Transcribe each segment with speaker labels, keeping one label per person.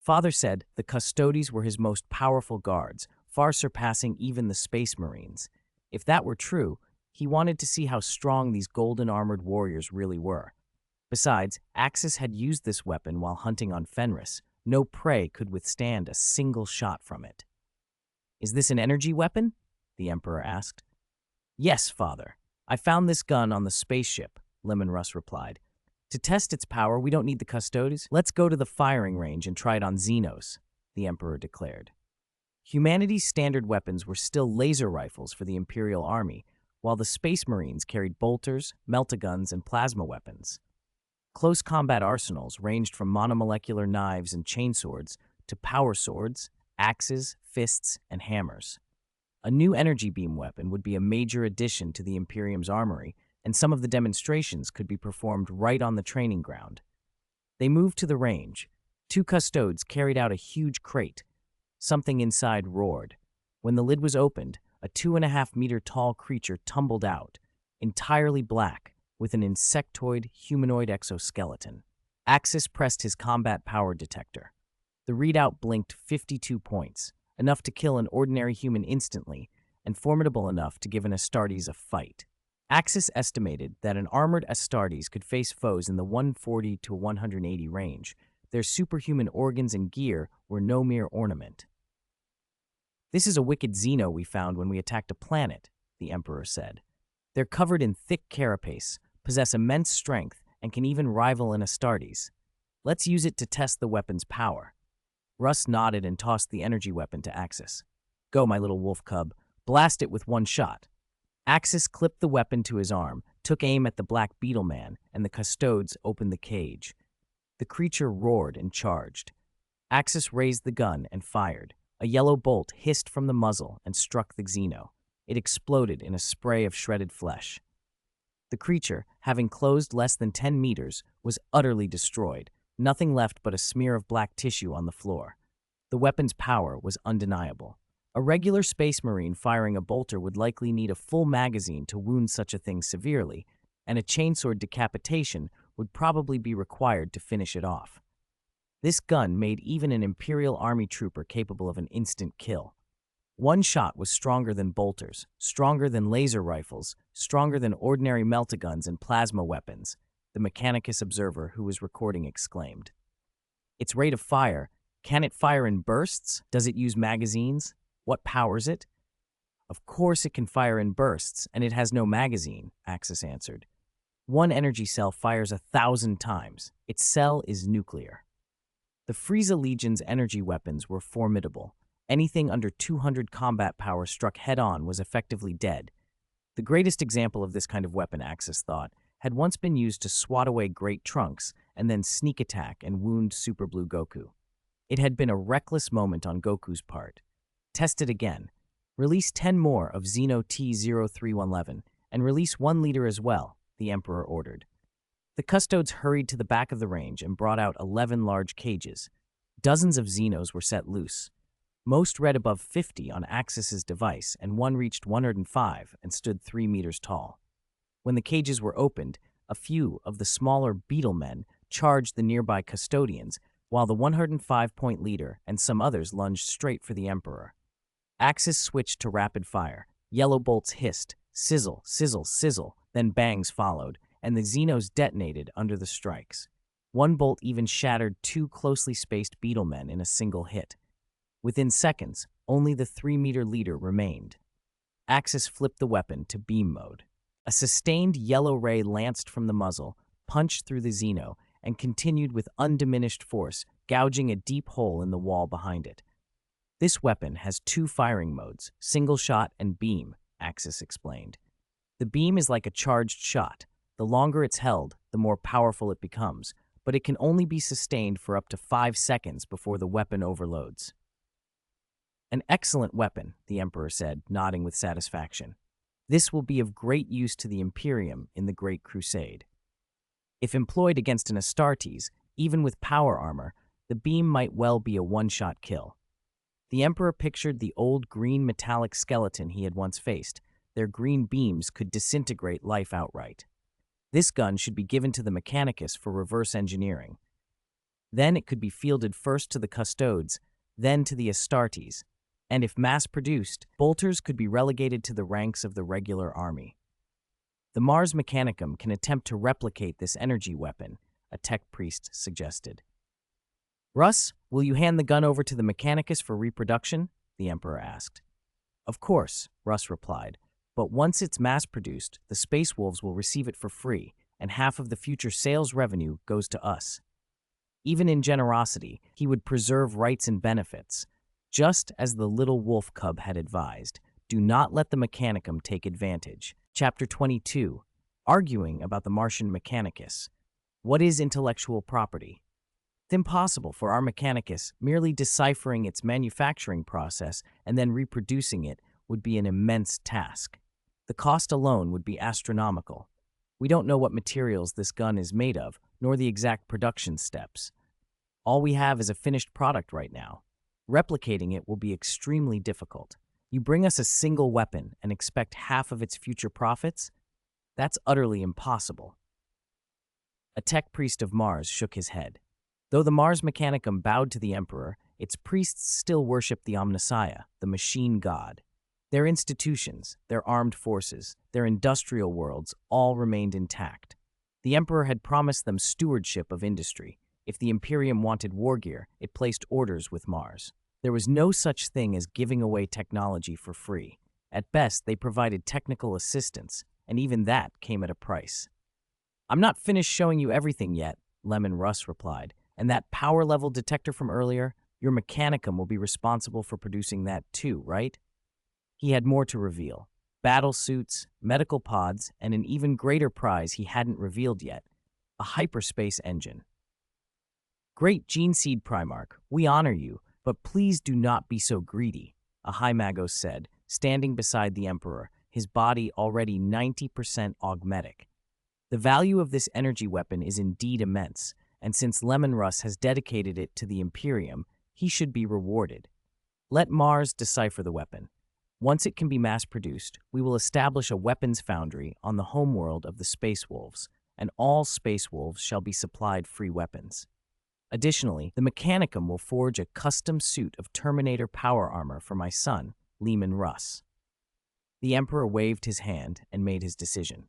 Speaker 1: Father said the Custodes were his most powerful guards, far surpassing even the Space Marines. If that were true, he wanted to see how strong these golden-armored warriors really were. Besides, Axis had used this weapon while hunting on Fenris. No prey could withstand a single shot from it. "Is this an energy weapon?" the Emperor asked. "Yes, Father. I found this gun on the spaceship," Leman Russ replied. "To test its power, we don't need the Custodes. Let's go to the firing range and try it on Xenos," the Emperor declared. Humanity's standard weapons were still laser rifles for the Imperial Army, while the Space Marines carried bolters, meltaguns, and plasma weapons. Close combat arsenals ranged from monomolecular knives and chainswords to power swords, axes, fists, and hammers. A new energy beam weapon would be a major addition to the Imperium's armory, and some of the demonstrations could be performed right on the training ground. They moved to the range. Two Custodes carried out a huge crate. Something inside roared. When the lid was opened, a 2.5-meter tall creature tumbled out, entirely black, with an insectoid humanoid exoskeleton. Axis pressed his combat power detector. The readout blinked 52 points, enough to kill an ordinary human instantly, and formidable enough to give an Astartes a fight. Axis estimated that an armored Astartes could face foes in the 140 to 180 range. Their superhuman organs and gear were no mere ornament. "This is a wicked Xeno we found when we attacked a planet," the Emperor said. "They're covered in thick carapace, possess immense strength, and can even rival an Astartes. Let's use it to test the weapon's power." Russ nodded and tossed the energy weapon to Axis. "Go, my little wolf cub. Blast it with one shot." Axis clipped the weapon to his arm, took aim at the Black Beetle Man, and the Custodes opened the cage. The creature roared and charged. Axis raised the gun and fired. A yellow bolt hissed from the muzzle and struck the Xeno. It exploded in a spray of shredded flesh. The creature, having closed less than 10 meters, was utterly destroyed, nothing left but a smear of black tissue on the floor. The weapon's power was undeniable. A regular Space Marine firing a bolter would likely need a full magazine to wound such a thing severely, and a chainsword decapitation would probably be required to finish it off. This gun made even an Imperial Army trooper capable of an instant kill. One shot was stronger than bolters, stronger than laser rifles, stronger than ordinary meltaguns and plasma weapons, the Mechanicus observer who was recording exclaimed. "Its rate of fire, can it fire in bursts? Does it use magazines? What powers it?" "Of course it can fire in bursts, and it has no magazine," Axis answered. "One energy cell fires 1,000 times. Its cell is nuclear." The Frieza Legion's energy weapons were formidable. Anything under 200 combat power struck head-on was effectively dead. The greatest example of this kind of weapon, Axis thought, had once been used to swat away Great Trunks and then sneak attack and wound Super Blue Goku. It had been a reckless moment on Goku's part. Test it again. Release 10 more of Xeno T-0311 and release 1 liter as well, the Emperor ordered. The Custodes hurried to the back of the range and brought out 11 large cages. Dozens of Xenos were set loose. Most read above 50 on Axis's device, and one reached 105 and stood 3 meters tall. When the cages were opened, a few of the smaller beetle men charged the nearby custodians, while the 105-point leader and some others lunged straight for the Emperor. Axis switched to rapid fire. Yellow bolts hissed, sizzle, sizzle, sizzle, then bangs followed, and the Xenos detonated under the strikes. One bolt even shattered 2 closely spaced beetle men in a single hit. Within seconds, only the 3-meter leader remained. Axis flipped the weapon to beam mode. A sustained yellow ray lanced from the muzzle, punched through the Xeno, and continued with undiminished force, gouging a deep hole in the wall behind it. "This weapon has 2 firing modes, single shot and beam," Axis explained. "The beam is like a charged shot. The longer it's held, the more powerful it becomes, but it can only be sustained for up to 5 seconds before the weapon overloads." "An excellent weapon," the Emperor said, nodding with satisfaction. "This will be of great use to the Imperium in the Great Crusade." If employed against an Astartes, even with power armor, the beam might well be a one-shot kill. The Emperor pictured the old green metallic skeleton he had once faced. Their green beams could disintegrate life outright. This gun should be given to the Mechanicus for reverse engineering. Then it could be fielded first to the custodes, then to the Astartes, and if mass-produced, bolters could be relegated to the ranks of the regular army. The Mars Mechanicum can attempt to replicate this energy weapon, a tech priest suggested. Russ, will you hand the gun over to the Mechanicus for reproduction? The Emperor asked. Of course, Russ replied, but once it's mass-produced, the Space Wolves will receive it for free, and half of the future sales revenue goes to us. Even in generosity, he would preserve rights and benefits. Just as the little wolf cub had advised, do not let the Mechanicum take advantage. Chapter 22, Arguing about the Martian Mechanicus. What is intellectual property? It's impossible for our Mechanicus. Merely deciphering its manufacturing process and then reproducing it would be an immense task. The cost alone would be astronomical. We don't know what materials this gun is made of, nor the exact production steps. All we have is a finished product right now. Replicating it will be extremely difficult. You bring us a single weapon and expect half of its future profits? That's utterly impossible. A tech priest of Mars shook his head. Though the Mars Mechanicum bowed to the Emperor, its priests still worshipped the Omnissiah, the machine god. Their institutions, their armed forces, their industrial worlds all remained intact. The Emperor had promised them stewardship of industry. If the Imperium wanted war gear, it placed orders with Mars. There was no such thing as giving away technology for free. At best, they provided technical assistance, and even that came at a price. I'm not finished showing you everything yet, Leman Russ replied, and that power level detector from earlier, your Mechanicum will be responsible for producing that too, right? He had more to reveal. Battle suits, medical pods, and an even greater prize he hadn't revealed yet, a hyperspace engine. Great Gene Seed Primarch, we honor you, but please do not be so greedy, a High Magos said, standing beside the Emperor, his body already 90% augmetic. The value of this energy weapon is indeed immense, and since Leman Russ has dedicated it to the Imperium, he should be rewarded. Let Mars decipher the weapon. Once it can be mass-produced, we will establish a weapons foundry on the homeworld of the Space Wolves, and all Space Wolves shall be supplied free weapons. Additionally, the Mechanicum will forge a custom suit of Terminator power armor for my son, Leman Russ. The Emperor waved his hand and made his decision.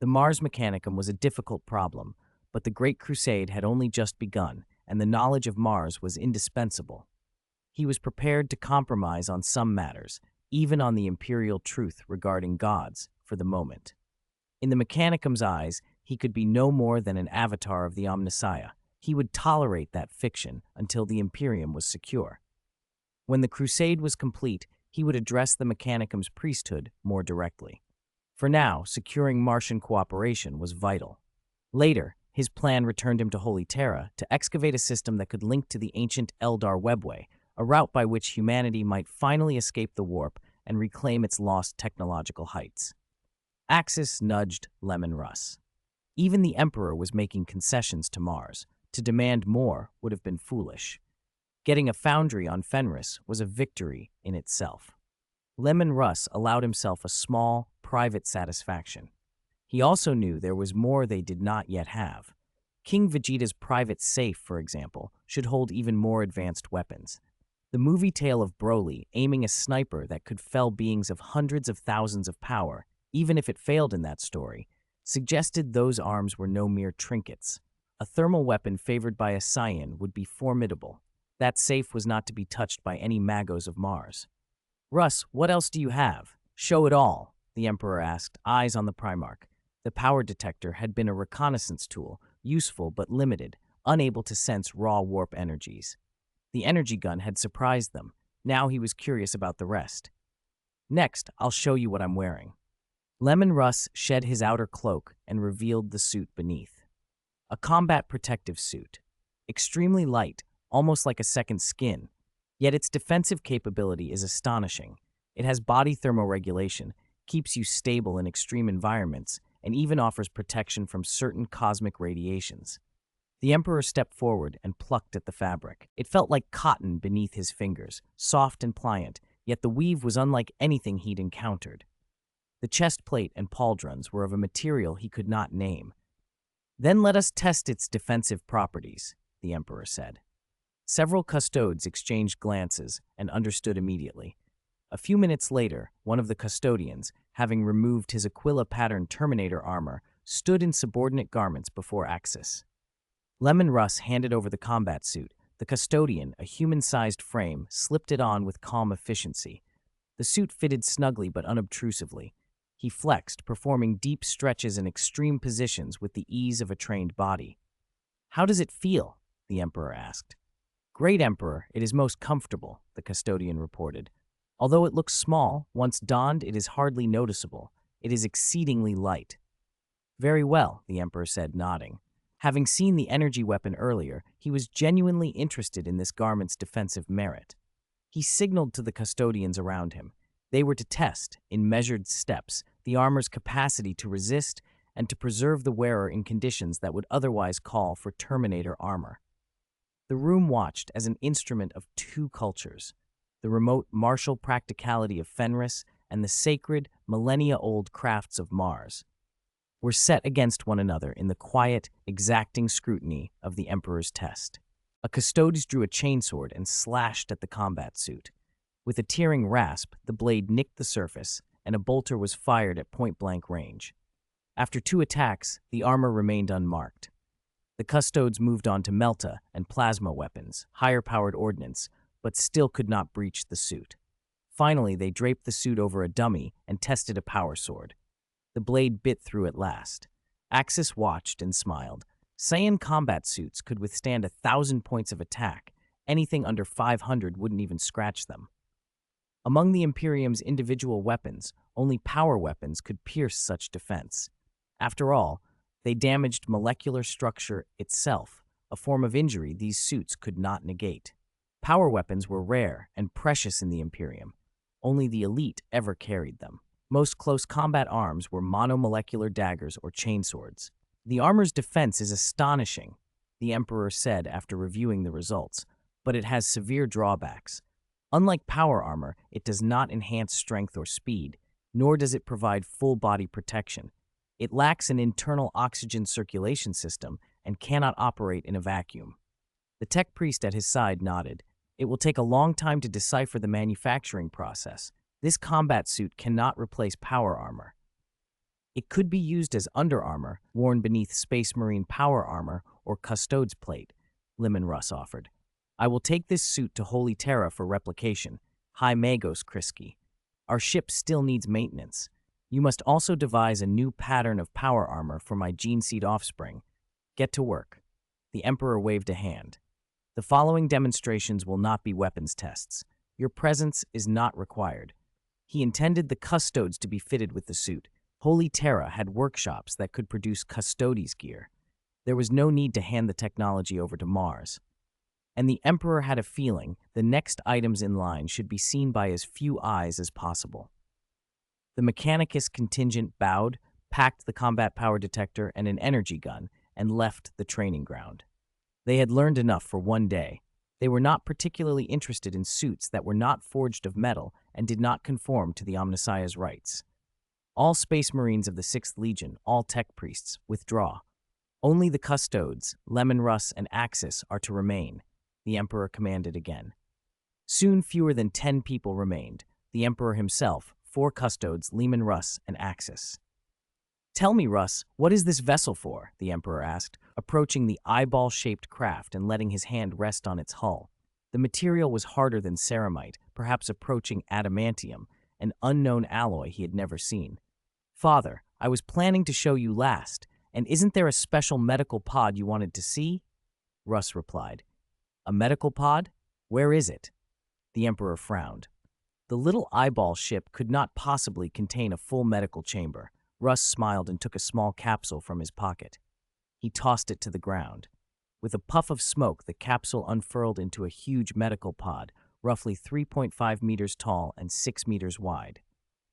Speaker 1: The Mars Mechanicum was a difficult problem, but the Great Crusade had only just begun, and the knowledge of Mars was indispensable. He was prepared to compromise on some matters, even on the imperial truth regarding gods, for the moment. In the Mechanicum's eyes, he could be no more than an avatar of the Omnissiah. He would tolerate that fiction until the Imperium was secure. When the crusade was complete, he would address the Mechanicum's priesthood more directly. For now, securing Martian cooperation was vital. Later, his plan returned him to Holy Terra to excavate a system that could link to the ancient Eldar webway, a route by which humanity might finally escape the warp and reclaim its lost technological heights. Axis nudged Leman Russ. Even the Emperor was making concessions to Mars. To demand more would have been foolish. Getting a foundry on Fenris was a victory in itself. Leman Russ allowed himself a small, private satisfaction. He also knew there was more they did not yet have. King Vegeta's private safe, for example, should hold even more advanced weapons. The movie tale of Broly aiming a sniper that could fell beings of hundreds of thousands of power, even if it failed in that story, suggested those arms were no mere trinkets. A thermal weapon favored by a Scion would be formidable. That safe was not to be touched by any Magos of Mars. Russ, what else do you have? Show it all, the Emperor asked, eyes on the Primarch. The power detector had been a reconnaissance tool, useful but limited, unable to sense raw warp energies. The energy gun had surprised them. Now he was curious about the rest. Next, I'll show you what I'm wearing. Leman Russ shed his outer cloak and revealed the suit beneath. A combat protective suit. Extremely light, almost like a second skin, yet its defensive capability is astonishing. It has body thermoregulation, keeps you stable in extreme environments, and even offers protection from certain cosmic radiations. The Emperor stepped forward and plucked at the fabric. It felt like cotton beneath his fingers, soft and pliant, yet the weave was unlike anything he'd encountered. The chest plate and pauldrons were of a material he could not name. Then let us test its defensive properties, the Emperor said. Several custodes exchanged glances and understood immediately. A few minutes later, one of the custodians, having removed his Aquila-patterned Terminator armor, stood in subordinate garments before Axis. Leman Russ handed over the combat suit. The custodian, a human-sized frame, slipped it on with calm efficiency. The suit fitted snugly but unobtrusively. He flexed, performing deep stretches in extreme positions with the ease of a trained body. "How does it feel?" the Emperor asked. "Great Emperor, it is most comfortable," the custodian reported. "Although it looks small, once donned it is hardly noticeable. It is exceedingly light." "Very well," the Emperor said, nodding. Having seen the energy weapon earlier, he was genuinely interested in this garment's defensive merit. He signaled to the custodians around him. They were to test, in measured steps, the armor's capacity to resist and to preserve the wearer in conditions that would otherwise call for Terminator armor. The room watched as an instrument of two cultures, the remote martial practicality of Fenris and the sacred, millennia-old crafts of Mars, were set against one another in the quiet, exacting scrutiny of the Emperor's test. A custodes drew a chainsword and slashed at the combat suit. With a tearing rasp, the blade nicked the surface, and a bolter was fired at point-blank range. After 2 attacks, the armor remained unmarked. The custodes moved on to melta and plasma weapons, higher-powered ordnance, but still could not breach the suit. Finally, they draped the suit over a dummy and tested a power sword. The blade bit through at last. Axis watched and smiled. Saiyan combat suits could withstand 1,000 points of attack. Anything under 500 wouldn't even scratch them. Among the Imperium's individual weapons, only power weapons could pierce such defense. After all, they damaged molecular structure itself, a form of injury these suits could not negate. Power weapons were rare and precious in the Imperium. Only the elite ever carried them. Most close combat arms were monomolecular daggers or chainswords. "The armor's defense is astonishing," the Emperor said after reviewing the results, "but it has severe drawbacks. Unlike power armor, it does not enhance strength or speed, nor does it provide full-body protection. It lacks an internal oxygen circulation system and cannot operate in a vacuum." The tech priest at his side nodded. "It will take a long time to decipher the manufacturing process. This combat suit cannot replace power armor. It could be used as underarmor, worn beneath Space Marine power armor or custodes plate," Leman Russ offered. "I will take this suit to Holy Terra for replication. Hi Magos Kriski. Our ship still needs maintenance. You must also devise a new pattern of power armor for my gene seed offspring. Get to work." The Emperor waved a hand. "The following demonstrations will not be weapons tests. Your presence is not required." He intended the custodes to be fitted with the suit. Holy Terra had workshops that could produce custodes gear. There was no need to hand the technology over to Mars. And the Emperor had a feeling the next items in line should be seen by as few eyes as possible. The Mechanicus contingent bowed, packed the combat power detector and an energy gun, and left the training ground. They had learned enough for one day. They were not particularly interested in suits that were not forged of metal and did not conform to the Omnissiah's rights. "All Space Marines of the 6th Legion, all tech priests, withdraw. Only the custodes, Leman Russ and Axis, are to remain," the Emperor commanded again. Soon fewer than 10 people remained, the Emperor himself, 4 custodes, Leman Russ, and Axis. "Tell me, Russ, what is this vessel for?" the Emperor asked, approaching the eyeball-shaped craft and letting his hand rest on its hull. The material was harder than ceramite, perhaps approaching adamantium, an unknown alloy he had never seen. "Father, I was planning to show you last, and isn't there a special medical pod you wanted to see?" Russ replied. "A medical pod? Where is it?" The Emperor frowned. The little eyeball ship could not possibly contain a full medical chamber. Russ smiled and took a small capsule from his pocket. He tossed it to the ground. With a puff of smoke, the capsule unfurled into a huge medical pod, roughly 3.5 meters tall and 6 meters wide.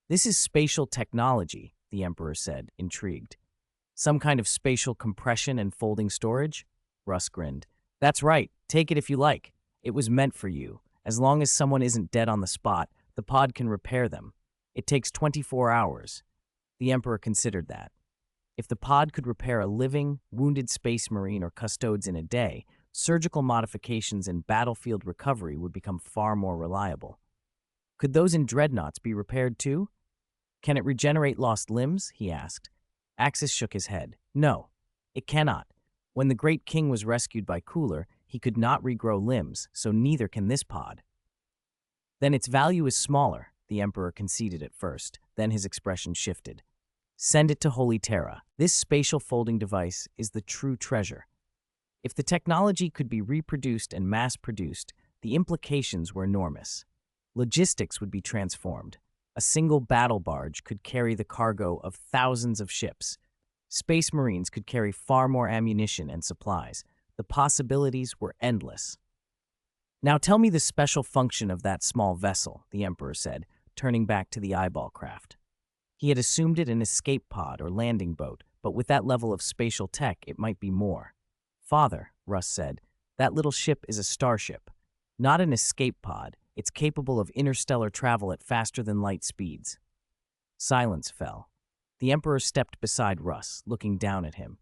Speaker 1: "This is spatial technology," the Emperor said, intrigued. "Some kind of spatial compression and folding storage?" Russ grinned. "That's right. Take it if you like. It was meant for you. As long as someone isn't dead on the spot, the pod can repair them. It takes 24 hours. The Emperor considered that. If the pod could repair a living, wounded space marine or custodes in a day, surgical modifications and battlefield recovery would become far more reliable. Could those in dreadnoughts be repaired too? Can it regenerate lost limbs? He asked. Axis shook his head. No, it cannot. When the Great King was rescued by Cooler, he could not regrow limbs, so neither can this pod. Then its value is smaller, the Emperor conceded at first, then his expression shifted. Send it to Holy Terra. This spatial folding device is the true treasure. If the technology could be reproduced and mass-produced, the implications were enormous. Logistics would be transformed. A single battle barge could carry the cargo of thousands of ships. Space Marines could carry far more ammunition and supplies. The possibilities were endless. Now tell me the special function of that small vessel, the Emperor said, turning back to the eyeball craft. He had assumed it an escape pod or landing boat, but with that level of spatial tech, it might be more. Father, Russ said, that little ship is a starship. Not an escape pod, it's capable of interstellar travel at faster-than-light speeds. Silence fell. The Emperor stepped beside Russ, looking down at him.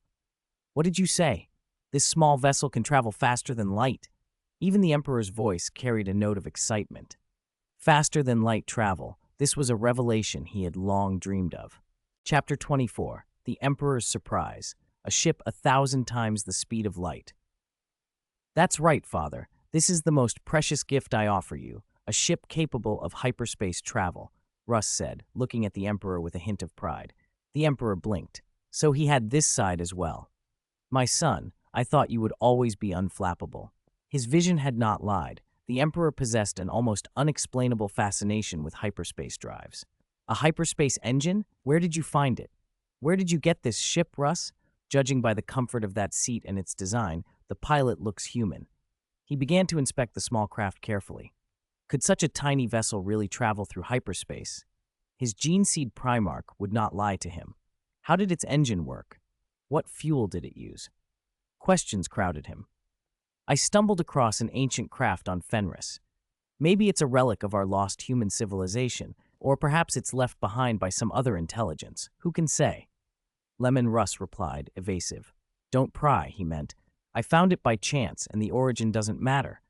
Speaker 1: What did you say? This small vessel can travel faster than light. Even the Emperor's voice carried a note of excitement. Faster-than-light travel. This was a revelation he had long dreamed of. Chapter 24, The Emperor's Surprise, a ship 1,000 times the speed of light. That's right, Father. This is the most precious gift I offer you, a ship capable of hyperspace travel, Russ said, looking at the Emperor with a hint of pride. The Emperor blinked. So he had this side as well. My son, I thought you would always be unflappable. His vision had not lied. The Emperor possessed an almost unexplainable fascination with hyperspace drives. A hyperspace engine? Where did you find it? Where did you get this ship, Russ? Judging by the comfort of that seat and its design, the pilot looks human. He began to inspect the small craft carefully. Could such a tiny vessel really travel through hyperspace? His gene seed Primarch would not lie to him. How did its engine work? What fuel did it use? Questions crowded him. I stumbled across an ancient craft on Fenris. Maybe it's a relic of our lost human civilization, or perhaps it's left behind by some other intelligence. Who can say? Leman Russ replied, evasive. Don't pry, he meant. I found it by chance, and the origin doesn't matter.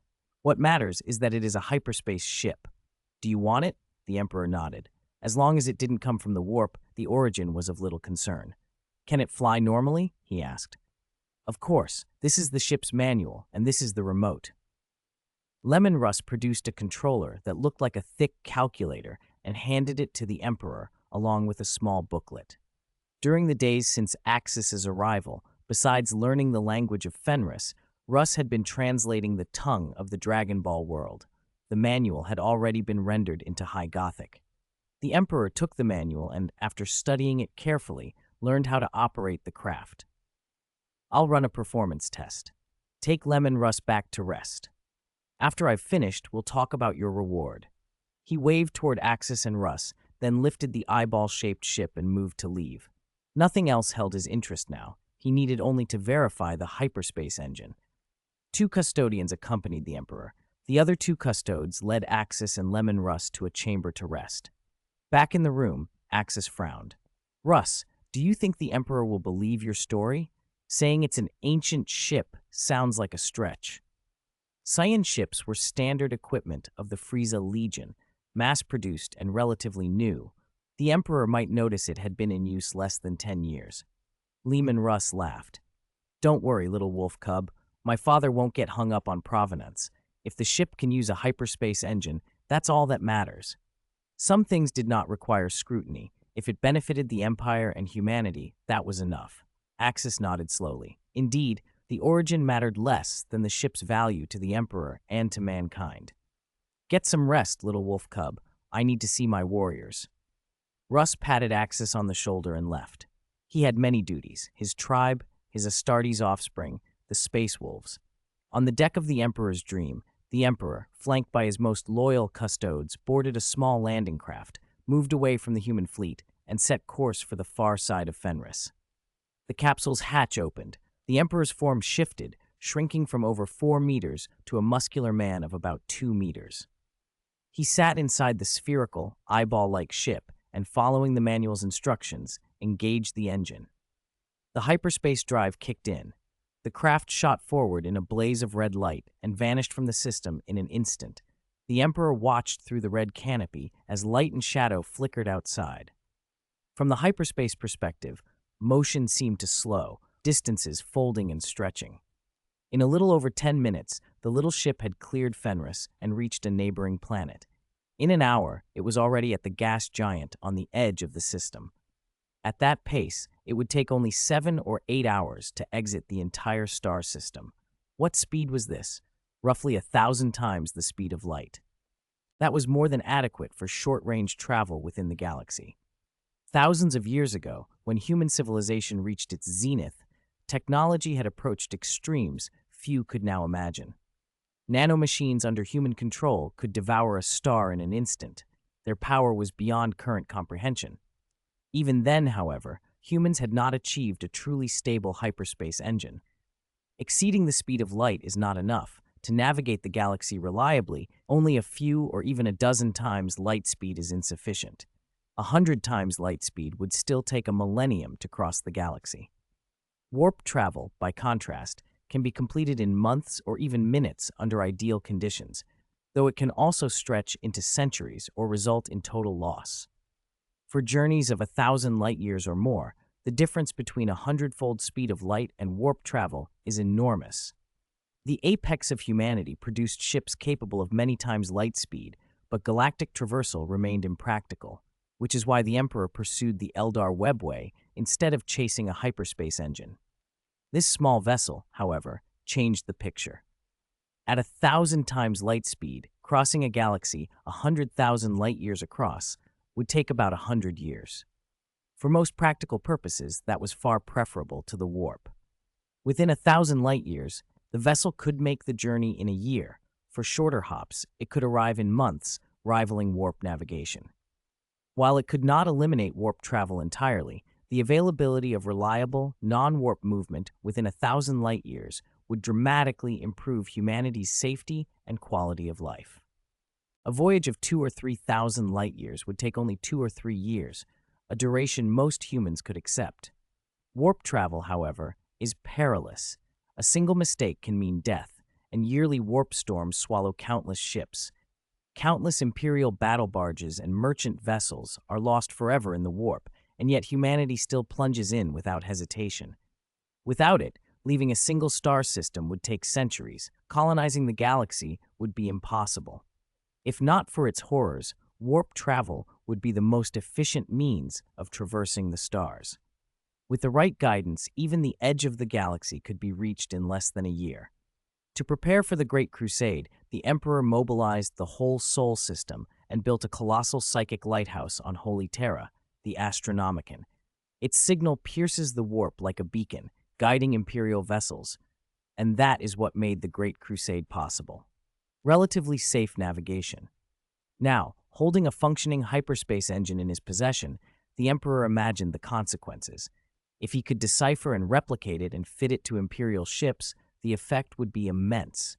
Speaker 1: What matters is that it is a hyperspace ship. Do you want it? The Emperor nodded. As long as it didn't come from the warp, the origin was of little concern. Can it fly normally? He asked. Of course, this is the ship's manual, and this is the remote. Leman Russ produced a controller that looked like a thick calculator and handed it to the Emperor, along with a small booklet. During the days since Axis's arrival, besides learning the language of Fenris, Russ had been translating the tongue of the Dragon Ball world. The manual had already been rendered into High Gothic. The Emperor took the manual and, after studying it carefully, learned how to operate the craft. I'll run a performance test. Take Leman Russ back to rest. After I've finished, we'll talk about your reward. He waved toward Axis and Russ, then lifted the eyeball-shaped ship and moved to leave. Nothing else held his interest now. He needed only to verify the hyperspace engine. 2 custodians accompanied the Emperor. The other 2 custodes led Axis and Leman Russ to a chamber to rest. Back in the room, Axis frowned. Russ, do you think the Emperor will believe your story? Saying it's an ancient ship sounds like a stretch. Scion ships were standard equipment of the Frieza Legion, mass-produced and relatively new. The Emperor might notice it had been in use less than 10 years. Leman Russ laughed. Don't worry, little wolf cub. My father won't get hung up on provenance. If the ship can use a hyperspace engine, that's all that matters. Some things did not require scrutiny. If it benefited the Empire and humanity, that was enough. Axis nodded slowly. Indeed, the origin mattered less than the ship's value to the Emperor and to mankind. Get some rest, little wolf cub. I need to see my warriors. Russ patted Axis on the shoulder and left. He had many duties: his tribe, his Astartes offspring, the Space Wolves. On the deck of the Emperor's Dream, the Emperor, flanked by his most loyal custodes, boarded a small landing craft, moved away from the human fleet, and set course for the far side of Fenris. The capsule's hatch opened. The Emperor's form shifted, shrinking from over 4 meters to a muscular man of about 2 meters. He sat inside the spherical, eyeball-like ship and, following the manual's instructions, engaged the engine. The hyperspace drive kicked in. The craft shot forward in a blaze of red light and vanished from the system in an instant. The Emperor watched through the red canopy as light and shadow flickered outside. From the hyperspace perspective, motion seemed to slow, distances folding and stretching. In a little over 10 minutes, the little ship had cleared Fenris and reached a neighboring planet. In an hour, it was already at the gas giant on the edge of the system. At that pace, it would take only 7 or 8 hours to exit the entire star system. What speed was this? Roughly 1,000 times the speed of light. That was more than adequate for short-range travel within the galaxy. Thousands of years ago, when human civilization reached its zenith, technology had approached extremes few could now imagine. Nanomachines under human control could devour a star in an instant. Their power was beyond current comprehension. Even then, however, humans had not achieved a truly stable hyperspace engine. Exceeding the speed of light is not enough. To navigate the galaxy reliably, only a few or even a dozen times light speed is insufficient. 100 times light speed would still take a millennium to cross the galaxy. Warp travel, by contrast, can be completed in months or even minutes under ideal conditions, though it can also stretch into centuries or result in total loss. For journeys of 1,000 light-years or more, the difference between a 100-fold speed of light and warp travel is enormous. The apex of humanity produced ships capable of many times light speed, but galactic traversal remained impractical, which is why the Emperor pursued the Eldar webway instead of chasing a hyperspace engine. This small vessel, however, changed the picture. At 1,000 times light speed, crossing a galaxy 100,000 light-years across would take about 100 years. For most practical purposes, that was far preferable to the warp. Within 1,000 light-years, the vessel could make the journey in a year. For shorter hops, it could arrive in months, rivaling warp navigation. While it could not eliminate warp travel entirely, the availability of reliable, non-warp movement within 1,000 light-years would dramatically improve humanity's safety and quality of life. A voyage of 2,000 or 3,000 light-years would take only 2 or 3 years, a duration most humans could accept. Warp travel, however, is perilous. A single mistake can mean death, and yearly warp storms swallow countless ships. Countless Imperial battle barges and merchant vessels are lost forever in the warp, and yet humanity still plunges in without hesitation. Without it, leaving a single star system would take centuries. Colonizing the galaxy would be impossible. If not for its horrors, warp travel would be the most efficient means of traversing the stars. With the right guidance, even the edge of the galaxy could be reached in less than a year. To prepare for the Great Crusade, the Emperor mobilized the whole Sol system and built a colossal psychic lighthouse on Holy Terra, the Astronomicon. Its signal pierces the warp like a beacon, guiding Imperial vessels, and that is what made the Great Crusade possible. Relatively safe navigation. Now, holding a functioning hyperspace engine in his possession, the Emperor imagined the consequences. If he could decipher and replicate it and fit it to Imperial ships, the effect would be immense.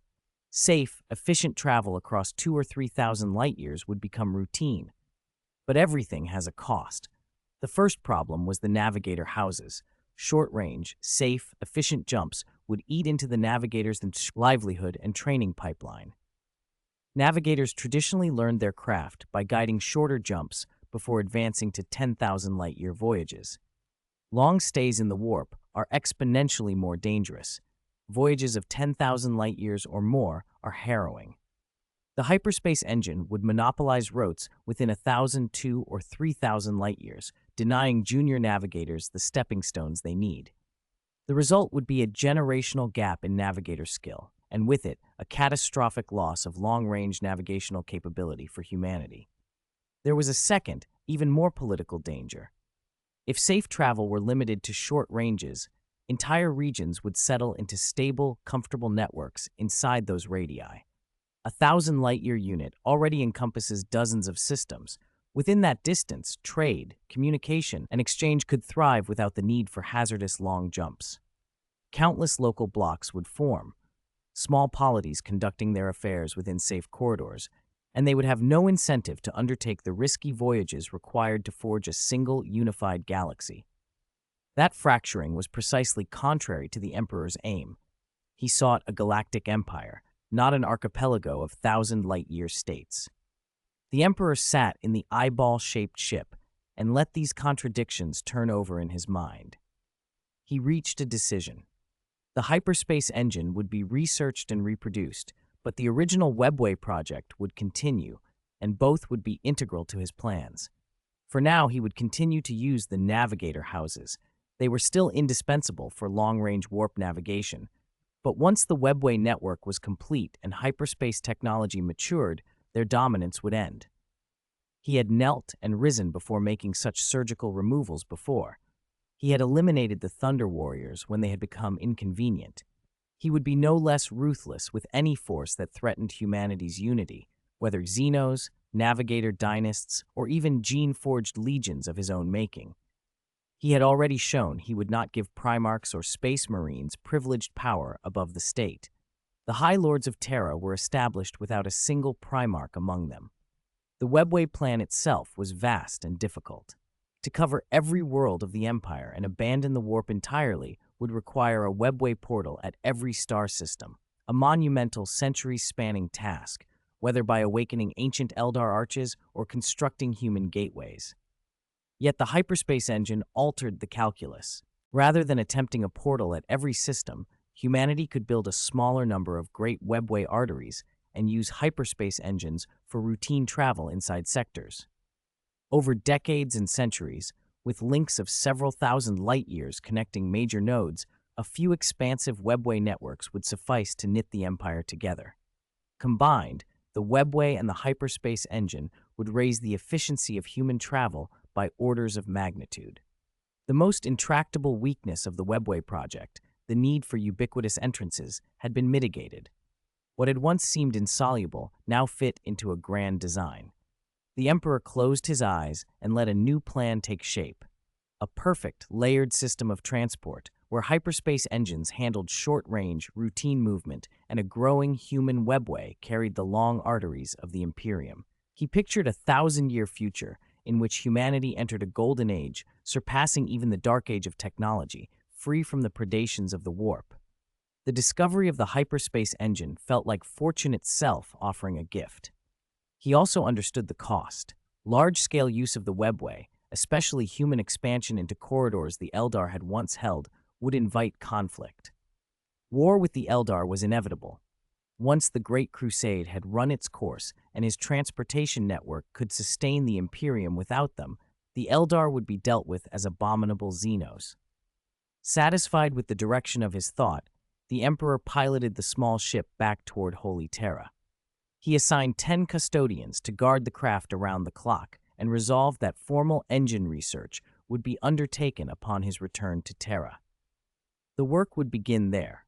Speaker 1: Safe, efficient travel across 2,000 or 3,000 light-years would become routine. But everything has a cost. The first problem was the navigator houses. Short-range, safe, efficient jumps would eat into the navigator's livelihood and training pipeline. Navigators traditionally learned their craft by guiding shorter jumps before advancing to 10,000 light-year voyages. Long stays in the warp are exponentially more dangerous. Voyages of 10,000 light-years or more are harrowing. The hyperspace engine would monopolize routes within 1,000, 2,000, or 3,000 light-years, denying junior navigators the stepping stones they need. The result would be a generational gap in navigator skill, and with it, a catastrophic loss of long-range navigational capability for humanity. There was a second, even more political danger. If safe travel were limited to short ranges, entire regions would settle into stable, comfortable networks inside those radii. 1,000 light-year unit already encompasses dozens of systems. Within that distance, trade, communication, and exchange could thrive without the need for hazardous long jumps. Countless local blocks would form, small polities conducting their affairs within safe corridors, and they would have no incentive to undertake the risky voyages required to forge a single, unified galaxy. That fracturing was precisely contrary to the Emperor's aim. He sought a galactic empire, not an archipelago of thousand-light-year states. The Emperor sat in the eyeball-shaped ship and let these contradictions turn over in his mind. He reached a decision. The hyperspace engine would be researched and reproduced, but the original Webway project would continue, and both would be integral to his plans. For now, he would continue to use the navigator houses. They were still indispensable for long-range warp navigation, but once the Webway network was complete and hyperspace technology matured, their dominance would end. He had knelt and risen before making such surgical removals before. He had eliminated the Thunder Warriors when they had become inconvenient. He would be no less ruthless with any force that threatened humanity's unity, whether Xenos, Navigator dynasts, or even gene-forged legions of his own making. He had already shown he would not give Primarchs or Space Marines privileged power above the state. The High Lords of Terra were established without a single Primarch among them. The Webway plan itself was vast and difficult. To cover every world of the Empire and abandon the warp entirely would require a Webway portal at every star system, a monumental centuries-spanning task, whether by awakening ancient Eldar arches or constructing human gateways. Yet the hyperspace engine altered the calculus. Rather than attempting a portal at every system, humanity could build a smaller number of great Webway arteries and use hyperspace engines for routine travel inside sectors. Over decades and centuries, with links of several thousand light-years connecting major nodes, a few expansive Webway networks would suffice to knit the Empire together. Combined, the Webway and the hyperspace engine would raise the efficiency of human travel by orders of magnitude. The most intractable weakness of the Webway project, the need for ubiquitous entrances, had been mitigated. What had once seemed insoluble now fit into a grand design. The Emperor closed his eyes and let a new plan take shape. A perfect, layered system of transport where hyperspace engines handled short-range, routine movement and a growing human webway carried the long arteries of the Imperium. He pictured a 1,000-year future in which humanity entered a golden age, surpassing even the dark age of technology, free from the predations of the warp. The discovery of the hyperspace engine felt like fortune itself offering a gift. He also understood the cost. Large-scale use of the webway, especially human expansion into corridors the Eldar had once held, would invite conflict. War with the Eldar was inevitable. Once the Great Crusade had run its course and his transportation network could sustain the Imperium without them, the Eldar would be dealt with as abominable Xenos. Satisfied with the direction of his thought, the Emperor piloted the small ship back toward Holy Terra. He assigned 10 custodians to guard the craft around the clock and resolved that formal engine research would be undertaken upon his return to Terra. The work would begin there.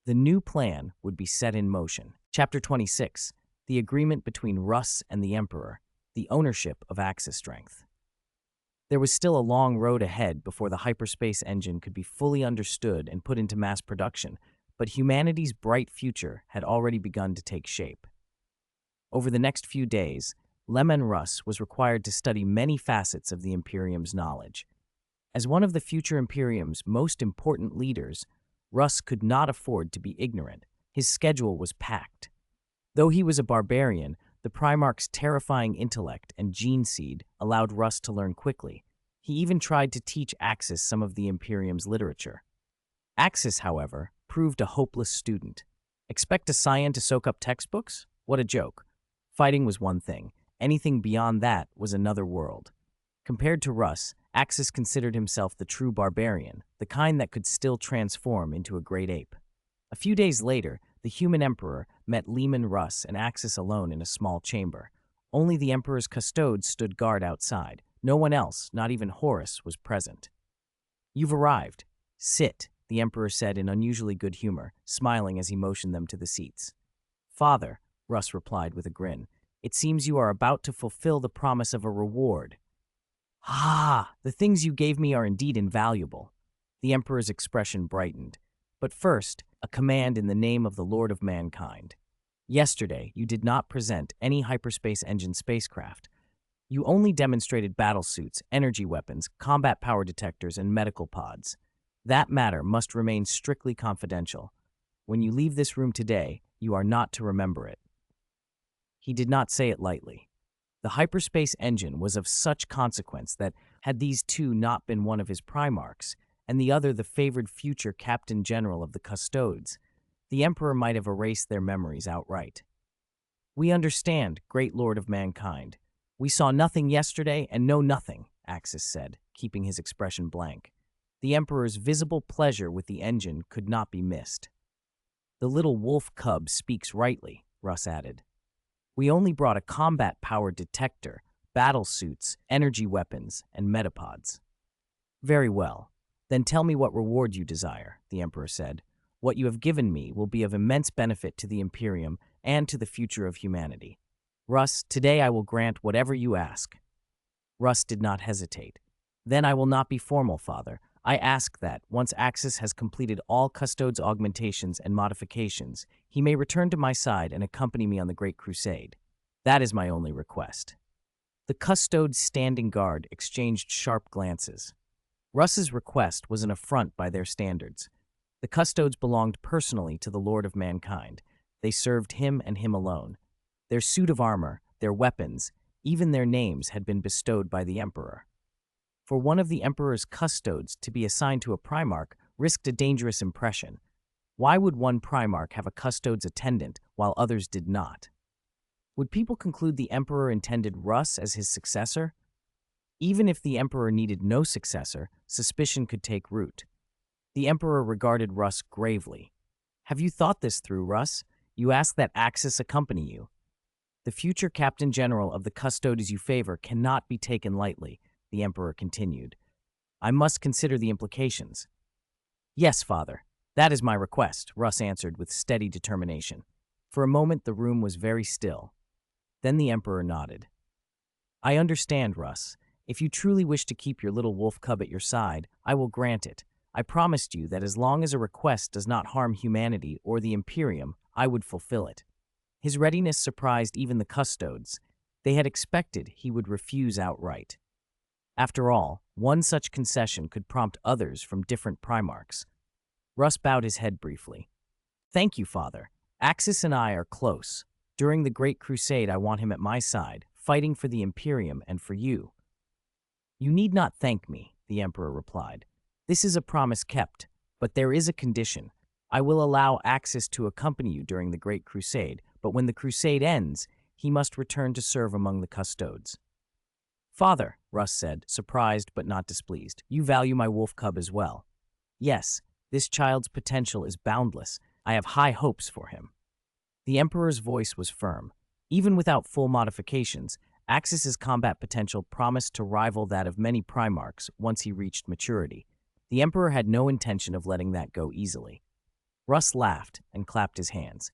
Speaker 1: The new plan would be set in motion. Chapter 26, The Agreement Between Russ and the Emperor, the Ownership of Axis Strength. There was still a long road ahead before the hyperspace engine could be fully understood and put into mass production, but humanity's bright future had already begun to take shape. Over the next few days, Leman Russ was required to study many facets of the Imperium's knowledge. As one of the future Imperium's most important leaders, Russ could not afford to be ignorant. His schedule was packed. Though he was a barbarian, the Primarch's terrifying intellect and gene seed allowed Russ to learn quickly. He even tried to teach Axis some of the Imperium's literature. Axis, however, proved a hopeless student. Expect a Scion to soak up textbooks? What a joke. Fighting was one thing. Anything beyond that was another world. Compared to Russ, Axis considered himself the true barbarian, the kind that could still transform into a great ape. A few days later, the human emperor met Leman Russ and Axis alone in a small chamber. Only the emperor's custodes stood guard outside. No one else, not even Horus, was present. "You've arrived. Sit," the emperor said in unusually good humor, smiling as he motioned them to the seats. "Father," Russ replied with a grin, "it seems you are about to fulfill the promise of a reward." "Ah, the things you gave me are indeed invaluable." The emperor's expression brightened. "But first, a command in the name of the Lord of Mankind. Yesterday, you did not present any hyperspace engine spacecraft. You only demonstrated battle suits, energy weapons, combat power detectors, and medical pods. That matter must remain strictly confidential. When you leave this room today, you are not to remember it." He did not say it lightly. The hyperspace engine was of such consequence that, had these two not been one of his Primarchs, and the other the favored future Captain General of the Custodes, the Emperor might have erased their memories outright. "We understand, great Lord of mankind. We saw nothing yesterday and know nothing," Axis said, keeping his expression blank. The Emperor's visible pleasure with the engine could not be missed. "The little wolf cub speaks rightly," Russ added. "We only brought a combat power detector, battle suits, energy weapons, and metapods." "Very well. Then tell me what reward you desire," the Emperor said. "What you have given me will be of immense benefit to the Imperium and to the future of humanity. Russ, today I will grant whatever you ask." Russ did not hesitate. "Then I will not be formal, Father. I ask that, once Axis has completed all Custodes augmentations and modifications, he may return to my side and accompany me on the Great Crusade. That is my only request." The Custodes standing guard exchanged sharp glances. Russ's request was an affront by their standards. The Custodes belonged personally to the Lord of Mankind. They served him and him alone. Their suit of armor, their weapons, even their names had been bestowed by the Emperor. For one of the Emperor's Custodes to be assigned to a Primarch risked a dangerous impression. Why would one Primarch have a Custodes attendant while others did not? Would people conclude the Emperor intended Russ as his successor? Even if the Emperor needed no successor, suspicion could take root. The Emperor regarded Russ gravely. "Have you thought this through, Russ? You ask that Axis accompany you. The future Captain General of the Custodes you favor cannot be taken lightly," the Emperor continued. "I must consider the implications." "Yes, Father. That is my request," Russ answered with steady determination. For a moment the room was very still. Then the Emperor nodded. "I understand, Russ. If you truly wish to keep your little wolf cub at your side, I will grant it. I promised you that as long as a request does not harm humanity or the Imperium, I would fulfill it." His readiness surprised even the Custodes. They had expected he would refuse outright. After all, one such concession could prompt others from different Primarchs. Russ bowed his head briefly. "Thank you, Father. Axis and I are close. During the Great Crusade, I want him at my side, fighting for the Imperium and for you." "You need not thank me," the Emperor replied. "This is a promise kept, but there is a condition. I will allow Axis to accompany you during the Great Crusade, but when the Crusade ends, he must return to serve among the Custodes." "Father," Russ said, surprised but not displeased, "you value my wolf cub as well." "Yes, this child's potential is boundless. I have high hopes for him." The Emperor's voice was firm. Even without full modifications, Axis's combat potential promised to rival that of many Primarchs once he reached maturity. The Emperor had no intention of letting that go easily. Russ laughed and clapped his hands.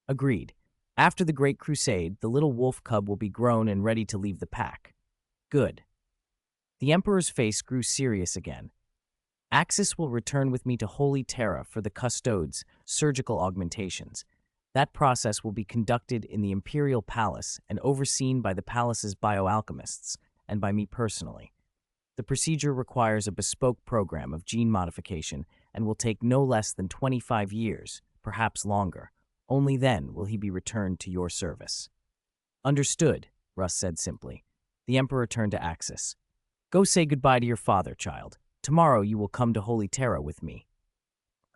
Speaker 1: "Agreed. After the Great Crusade, the little wolf cub will be grown and ready to leave the pack." "Good." The Emperor's face grew serious again. "Axis will return with me to Holy Terra for the Custodes' surgical augmentations. That process will be conducted in the Imperial Palace and overseen by the palace's bioalchemists and by me personally. The procedure requires a bespoke program of gene modification and will take no less than 25 years, perhaps longer. Only then will he be returned to your service." "Understood," Russ said simply. The Emperor turned to Axis. "Go say goodbye to your father, child. Tomorrow you will come to Holy Terra with me."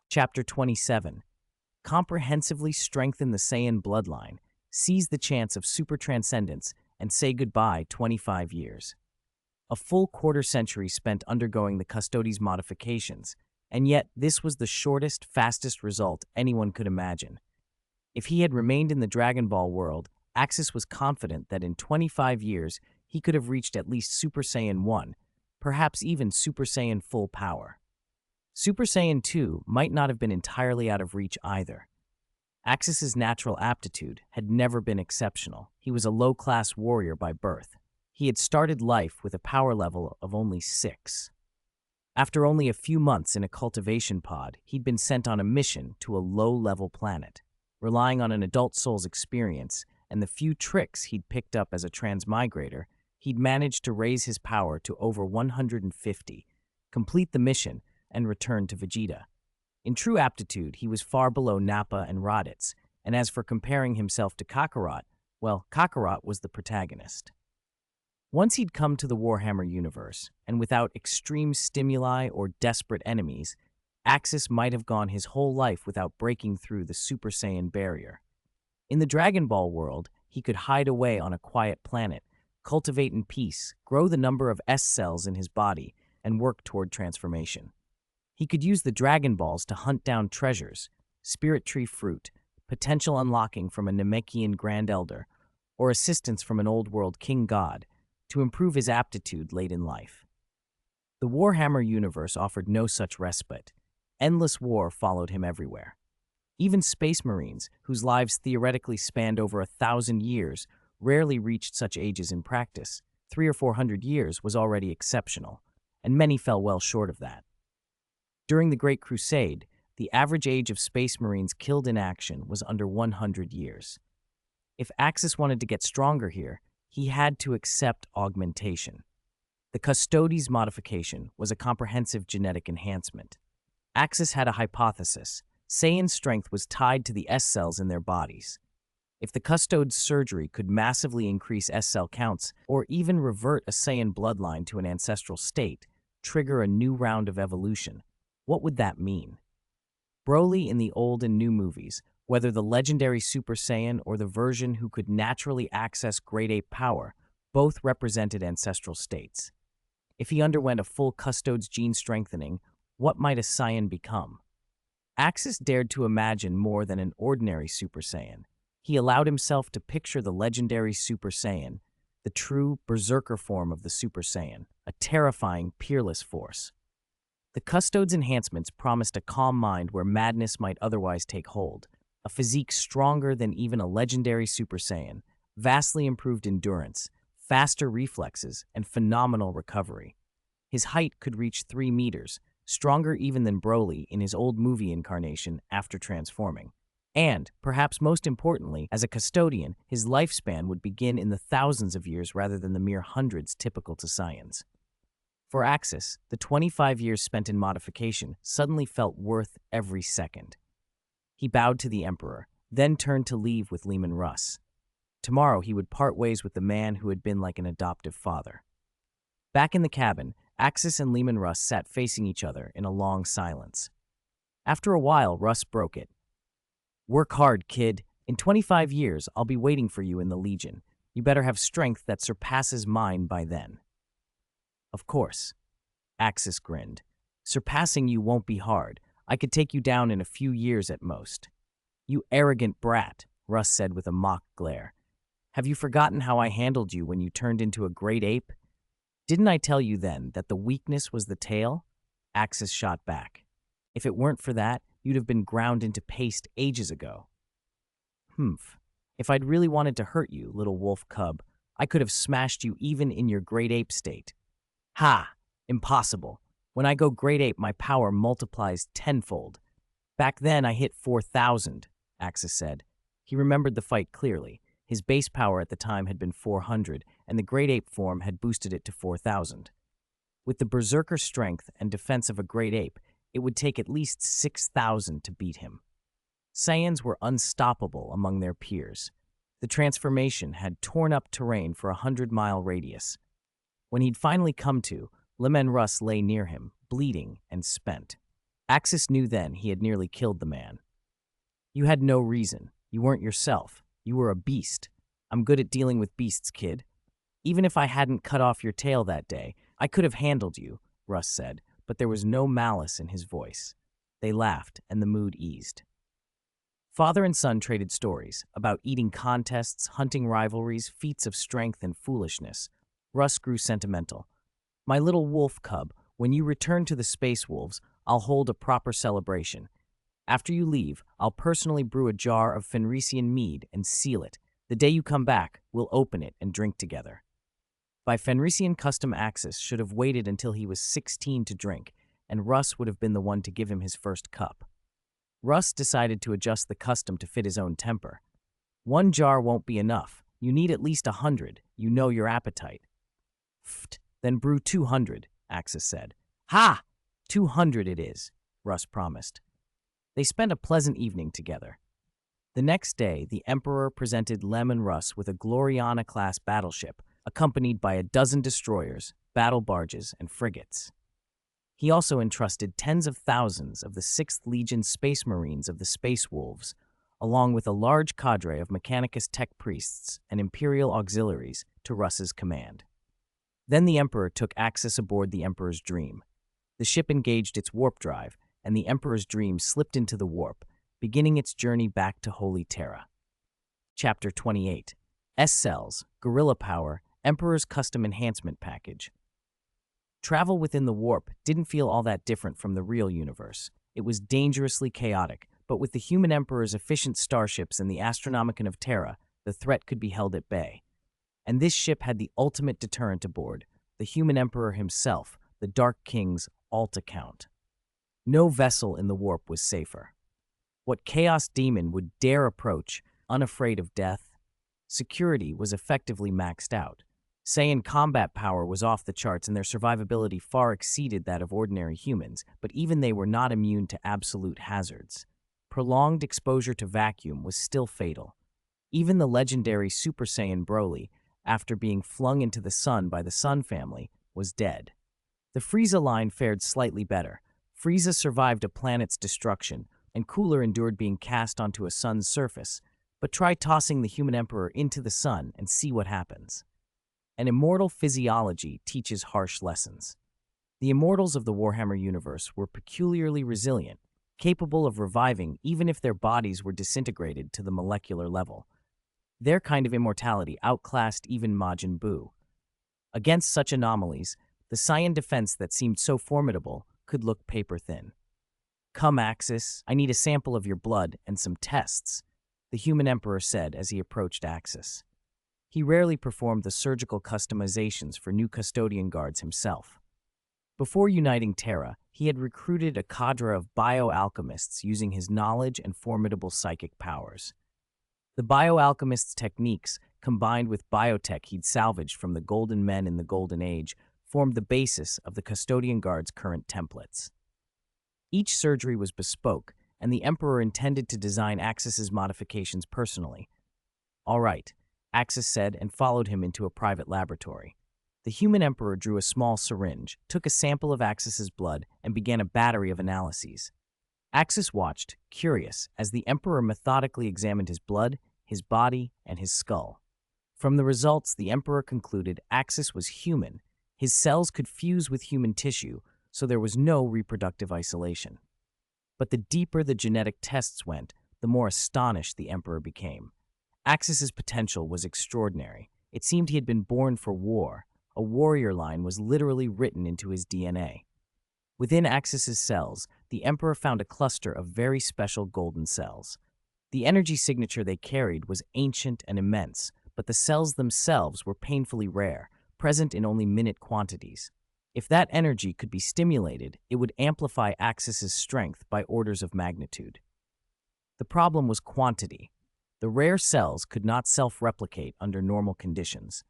Speaker 1: Chapter 27. Comprehensively strengthen the Saiyan bloodline, seize the chance of super-transcendence, and say goodbye 25 years. A full quarter-century spent undergoing the Custodes modifications, and yet this was the shortest, fastest result anyone could imagine. If he had remained in the Dragon Ball world, Axis was confident that in 25 years he could have reached at least Super Saiyan 1, perhaps even Super Saiyan full power. Super Saiyan 2 might not have been entirely out of reach either. Axis's natural aptitude had never been exceptional. He was a low-class warrior by birth. He had started life with a power level of only 6. After only a few months in a cultivation pod, he'd been sent on a mission to a low-level planet. Relying on an adult soul's experience and the few tricks he'd picked up as a transmigrator, He'd managed to raise his power to over 150, complete the mission, and return to Vegeta. In true aptitude, he was far below Nappa and Raditz, and as for comparing himself to Kakarot, well, Kakarot was the protagonist. Once he'd come to the Warhammer universe, and without extreme stimuli or desperate enemies, Axis might have gone his whole life without breaking through the Super Saiyan barrier. In the Dragon Ball world, he could hide away on a quiet planet, cultivate in peace, grow the number of S cells in his body, and work toward transformation. He could use the Dragon Balls to hunt down treasures, spirit tree fruit, potential unlocking from a Namekian Grand Elder, or assistance from an old world king god, to improve his aptitude late in life. The Warhammer universe offered no such respite. Endless war followed him everywhere. Even Space Marines, whose lives theoretically spanned over 1,000 years, rarely reached such ages in practice. 300 or 400 years was already exceptional, and many fell well short of that. During the Great Crusade, the average age of Space Marines killed in action was under 100 years. If Axis wanted to get stronger here, he had to accept augmentation. The Custodes modification was a comprehensive genetic enhancement. Axis had a hypothesis. Saiyan strength was tied to the S cells in their bodies. If the Custodes surgery could massively increase S cell counts, or even revert a Saiyan bloodline to an ancestral state, trigger a new round of evolution, what would that mean? Broly in the old and new movies, whether the legendary Super Saiyan or the version who could naturally access Great Ape power, both represented ancestral states. If he underwent a full Custodes gene strengthening, what might a Saiyan become? Axis dared to imagine more than an ordinary Super Saiyan. He allowed himself to picture the legendary Super Saiyan, the true berserker form of the Super Saiyan, a terrifying, peerless force. The Custodes enhancements promised a calm mind where madness might otherwise take hold, a physique stronger than even a legendary Super Saiyan, vastly improved endurance, faster reflexes, and phenomenal recovery. His height could reach 3 meters, stronger even than Broly in his old movie incarnation after transforming. And, perhaps most importantly, as a custodian, his lifespan would begin in the thousands of years rather than the mere hundreds typical to Saiyans. For Axis, the 25 years spent in modification suddenly felt worth every second. He bowed to the Emperor, then turned to leave with Leman Russ. Tomorrow he would part ways with the man who had been like an adoptive father. Back in the cabin, Axis and Leman Russ sat facing each other in a long silence. After a while, Russ broke it. "Work hard, kid. In 25 years, I'll be waiting for you in the Legion. You better have strength that surpasses mine by then." "Of course." Axis grinned. "Surpassing you won't be hard. I could take you down in a few years at most." "You arrogant brat," Russ said with a mock glare. "Have you forgotten how I handled you when you turned into a great ape? Didn't I tell you then that the weakness was the tail?" Axis shot back. "If it weren't for that, you'd have been ground into paste ages ago." "Humph. If I'd really wanted to hurt you, little wolf cub, I could have smashed you even in your great ape state." "Ha! Impossible. When I go great ape, my power multiplies tenfold. Back then, I hit 4,000, Axis said. He remembered the fight clearly. His base power at the time had been 400, and the great ape form had boosted it to 4,000. With the berserker strength and defense of a great ape, it would take at least 6,000 to beat him. Saiyans were unstoppable among their peers. The transformation had torn up terrain for a 100-mile radius. When he'd finally come to, Leman Russ lay near him, bleeding and spent. Axis knew then he had nearly killed the man. "You had no reason. You weren't yourself. You were a beast. I'm good at dealing with beasts, kid. Even if I hadn't cut off your tail that day, I could have handled you," Russ said, but there was no malice in his voice. They laughed, and the mood eased. Father and son traded stories about eating contests, hunting rivalries, feats of strength, and foolishness. Russ grew sentimental. "My little wolf cub, when you return to the Space Wolves, I'll hold a proper celebration. After you leave, I'll personally brew a jar of Fenrisian mead and seal it. The day you come back, we'll open it and drink together." By Fenrisian custom, Axis should have waited until he was 16 to drink, and Russ would have been the one to give him his first cup. Russ decided to adjust the custom to fit his own temper. "One jar won't be enough. You need at least 100. You know your appetite." "Pfft, then brew 200, Axis said. "Ha! 200 it is," Russ promised. They spent a pleasant evening together. The next day, the Emperor presented Leman Russ with a Gloriana-class battleship, accompanied by a dozen destroyers, battle barges, and frigates. He also entrusted tens of thousands of the 6th Legion Space Marines of the Space Wolves, along with a large cadre of Mechanicus tech priests and Imperial auxiliaries, to Russ's command. Then the Emperor took Axis aboard the Emperor's Dream. The ship engaged its warp drive, and the Emperor's Dream slipped into the warp, beginning its journey back to Holy Terra. Chapter 28. S-Cells, Guerrilla Power, Emperor's Custom Enhancement Package. Travel within the warp didn't feel all that different from the real universe. It was dangerously chaotic, but with the human Emperor's efficient starships and the Astronomicon of Terra, the threat could be held at bay. And this ship had the ultimate deterrent aboard, the human Emperor himself, the Dark King's Alta Count. No vessel in the warp was safer. What Chaos Demon would dare approach, unafraid of death? Security was effectively maxed out. Saiyan combat power was off the charts and their survivability far exceeded that of ordinary humans, but even they were not immune to absolute hazards. Prolonged exposure to vacuum was still fatal. Even the legendary Super Saiyan Broly, after being flung into the sun by the Sun family, was dead. The Frieza line fared slightly better. Frieza survived a planet's destruction, and Cooler endured being cast onto a sun's surface, but try tossing the human Emperor into the sun and see what happens. An immortal physiology teaches harsh lessons. The immortals of the Warhammer universe were peculiarly resilient, capable of reviving even if their bodies were disintegrated to the molecular level. Their kind of immortality outclassed even Majin Buu. Against such anomalies, the Saiyan defense that seemed so formidable could look paper-thin. "Come, Axis, I need a sample of your blood and some tests," the human Emperor said as he approached Axis. He rarely performed the surgical customizations for new custodian guards himself. Before uniting Terra, he had recruited a cadre of bioalchemists using his knowledge and formidable psychic powers. The bioalchemists' techniques, combined with biotech he'd salvaged from the Golden Men in the Golden Age, formed the basis of the custodian guard's current templates. Each surgery was bespoke, and the Emperor intended to design Axis's modifications personally. "All right," Axis said and followed him into a private laboratory. The human Emperor drew a small syringe, took a sample of Axis's blood, and began a battery of analyses. Axis watched, curious, as the Emperor methodically examined his blood, his body, and his skull. From the results, the Emperor concluded Axis was human. His cells could fuse with human tissue, so there was no reproductive isolation. But the deeper the genetic tests went, the more astonished the Emperor became. Axis's potential was extraordinary. It seemed he had been born for war. A warrior line was literally written into his DNA. Within Axis's cells, the Emperor found a cluster of very special golden cells. The energy signature they carried was ancient and immense, but the cells themselves were painfully rare, present in only minute quantities. If that energy could be stimulated, it would amplify Axis's strength by orders of magnitude. The problem was quantity. The rare cells could not self-replicate under normal conditions.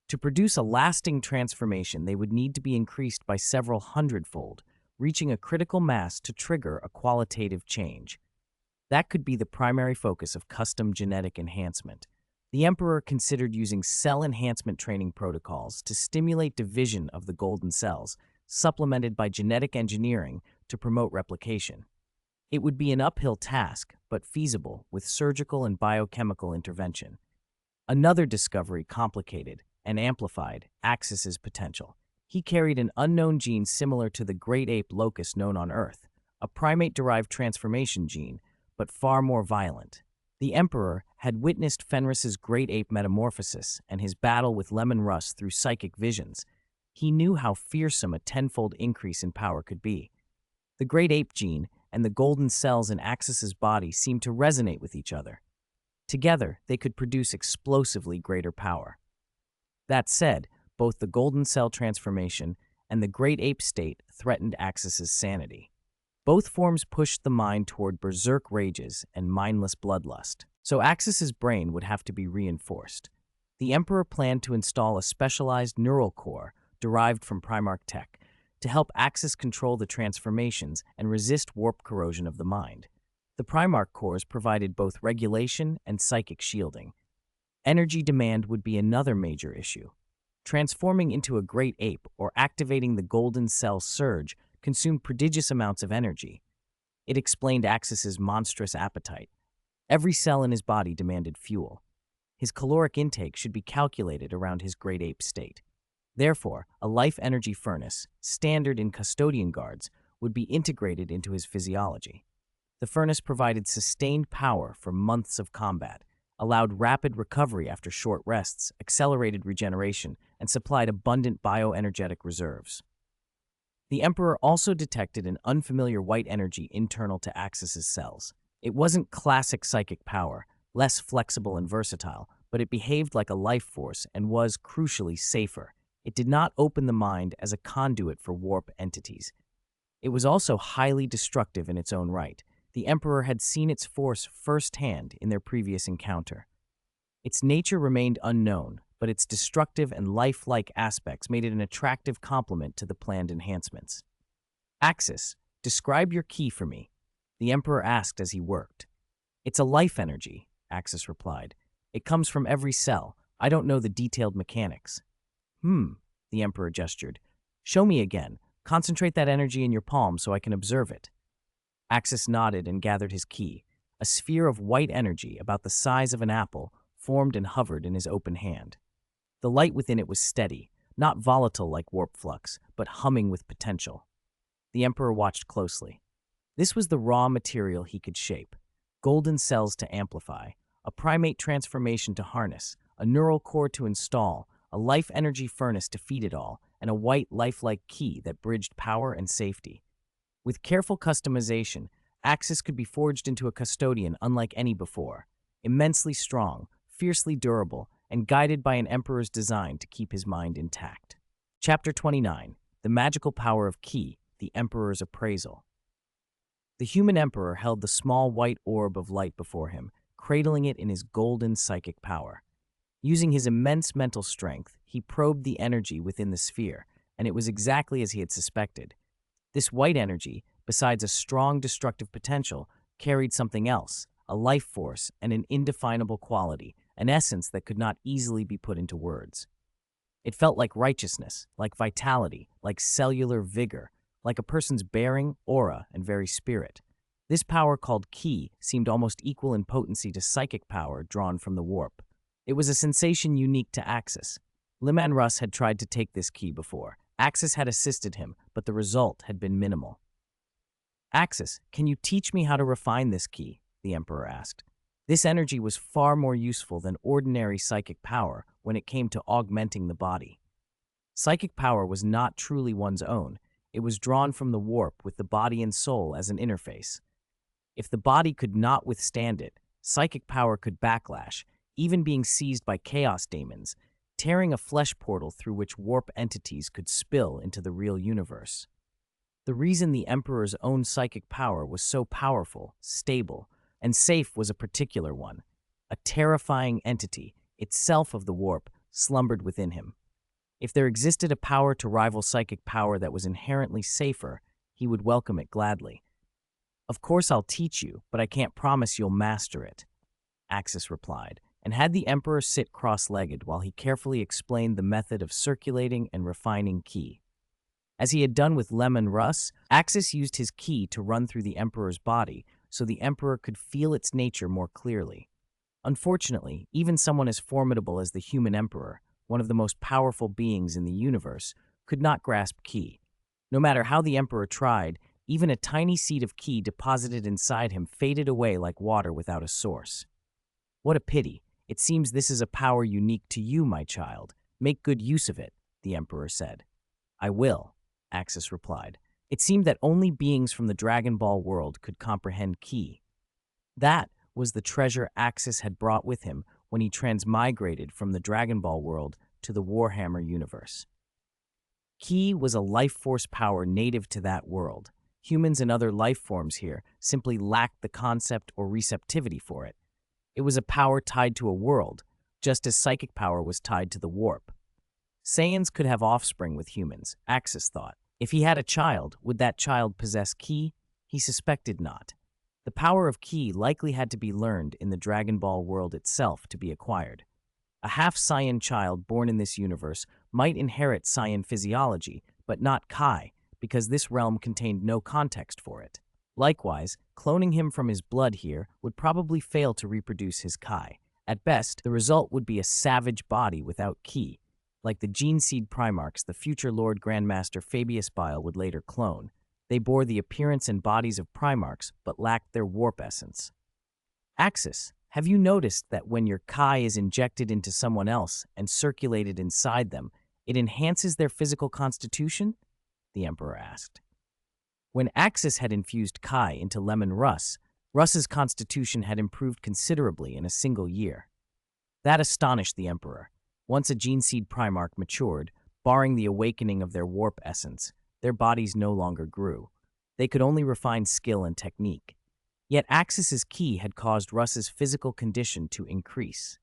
Speaker 1: To produce a lasting transformation, they would need to be increased by several hundredfold, reaching a critical mass to trigger a qualitative change. That could be the primary focus of custom genetic enhancement. The Emperor considered using cell enhancement training protocols to stimulate division of the golden cells, supplemented by genetic engineering to promote replication. It would be an uphill task, but feasible with surgical and biochemical intervention. Another discovery complicated and amplified Axis's potential. He carried an unknown gene similar to the great ape locust known on Earth, a primate-derived transformation gene, but far more violent. The Emperor had witnessed Fenris's great ape metamorphosis and his battle with Leman Russ through psychic visions. He knew how fearsome a tenfold increase in power could be. The great ape gene and the golden cells in Axis's body seemed to resonate with each other. Together, they could produce explosively greater power. That said, both the golden cell transformation and the great ape state threatened Axis's sanity. Both forms pushed the mind toward berserk rages and mindless bloodlust, so Axis's brain would have to be reinforced. The Emperor planned to install a specialized neural core derived from Primarch tech to help Axis control the transformations and resist warp corrosion of the mind. The Primarch cores provided both regulation and psychic shielding. Energy demand would be another major issue. Transforming into a great ape or activating the golden cell surge consumed prodigious amounts of energy. It explained Axis's monstrous appetite. Every cell in his body demanded fuel. His caloric intake should be calculated around his great ape state. Therefore, a life energy furnace, standard in custodian guards, would be integrated into his physiology. The furnace provided sustained power for months of combat, allowed rapid recovery after short rests, accelerated regeneration, and supplied abundant bioenergetic reserves. The Emperor also detected an unfamiliar white energy internal to Axis's cells. It wasn't classic psychic power, less flexible and versatile, but it behaved like a life force and was, crucially, safer. It did not open the mind as a conduit for warp entities. It was also highly destructive in its own right. The Emperor had seen its force firsthand in their previous encounter. Its nature remained unknown, but its destructive and lifelike aspects made it an attractive complement to the planned enhancements. Axis, describe your key for me, the Emperor asked as he worked. It's a life energy, Axis replied. It comes from every cell. I don't know the detailed mechanics. The Emperor gestured. Show me again. Concentrate that energy in your palm so I can observe it. Axis nodded and gathered his key. A sphere of white energy, about the size of an apple, formed and hovered in his open hand. The light within it was steady, not volatile like warp flux, but humming with potential. The Emperor watched closely. This was the raw material he could shape. Golden cells to amplify, a primate transformation to harness, a neural core to install, a life energy furnace to feed it all, and a white lifelike key that bridged power and safety. With careful customization, Axis could be forged into a custodian unlike any before, immensely strong, fiercely durable, and guided by an Emperor's design to keep his mind intact. Chapter 29, The Magical Power of Ki, the Emperor's Appraisal. The human Emperor held the small white orb of light before him, cradling it in his golden psychic power. Using his immense mental strength, he probed the energy within the sphere, and it was exactly as he had suspected. This white energy, besides a strong destructive potential, carried something else, a life force and an indefinable quality, an essence that could not easily be put into words. It felt like righteousness, like vitality, like cellular vigor, like a person's bearing, aura, and very spirit. This power called Ki seemed almost equal in potency to psychic power drawn from the warp. It was a sensation unique to Axis. Leman Russ had tried to take this Ki before. Axis had assisted him, but the result had been minimal. Axis, can you teach me how to refine this Ki? The Emperor asked. This energy was far more useful than ordinary psychic power when it came to augmenting the body. Psychic power was not truly one's own. It was drawn from the warp with the body and soul as an interface. If the body could not withstand it, psychic power could backlash, even being seized by chaos daemons, tearing a flesh portal through which warp entities could spill into the real universe. The reason the Emperor's own psychic power was so powerful, stable, and safe was a particular one. A terrifying entity, itself of the warp, slumbered within him. If there existed a power to rival psychic power that was inherently safer, he would welcome it gladly. Of course I'll teach you, but I can't promise you'll master it, Axis replied, and had the Emperor sit cross-legged while he carefully explained the method of circulating and refining Ki. As he had done with Leman Russ, Axis used his Ki to run through the Emperor's body so the Emperor could feel its nature more clearly. Unfortunately, even someone as formidable as the human Emperor, one of the most powerful beings in the universe, could not grasp Ki. No matter how the Emperor tried, even a tiny seed of Ki deposited inside him faded away like water without a source. What a pity. It seems this is a power unique to you, my child. Make good use of it, the Emperor said. I will, Axis replied. It seemed that only beings from the Dragon Ball world could comprehend Ki. That was the treasure Axis had brought with him when he transmigrated from the Dragon Ball world to the Warhammer universe. Ki was a life force power native to that world. Humans and other life forms here simply lacked the concept or receptivity for it. It was a power tied to a world, just as psychic power was tied to the warp. Saiyans could have offspring with humans, Axis thought. If he had a child, would that child possess ki? He suspected not. The power of ki likely had to be learned in the Dragon Ball world itself to be acquired. A half-Saiyan child born in this universe might inherit Saiyan physiology, but not Kai, because this realm contained no context for it. Likewise, cloning him from his blood here would probably fail to reproduce his Kai. At best, the result would be a savage body without ki, like the gene seed Primarchs the future Lord Grandmaster Fabius Bile would later clone. They bore the appearance and bodies of Primarchs, but lacked their warp essence. Axis, have you noticed that when your Kai is injected into someone else and circulated inside them, it enhances their physical constitution? The Emperor asked. When Axis had infused Kai into Leman Russ, Russ's constitution had improved considerably in a single year. That astonished the Emperor. Once a gene seed Primarch matured, barring the awakening of their warp essence, their bodies no longer grew. They could only refine skill and technique. Yet Axis's ki had caused Russ's physical condition to increase.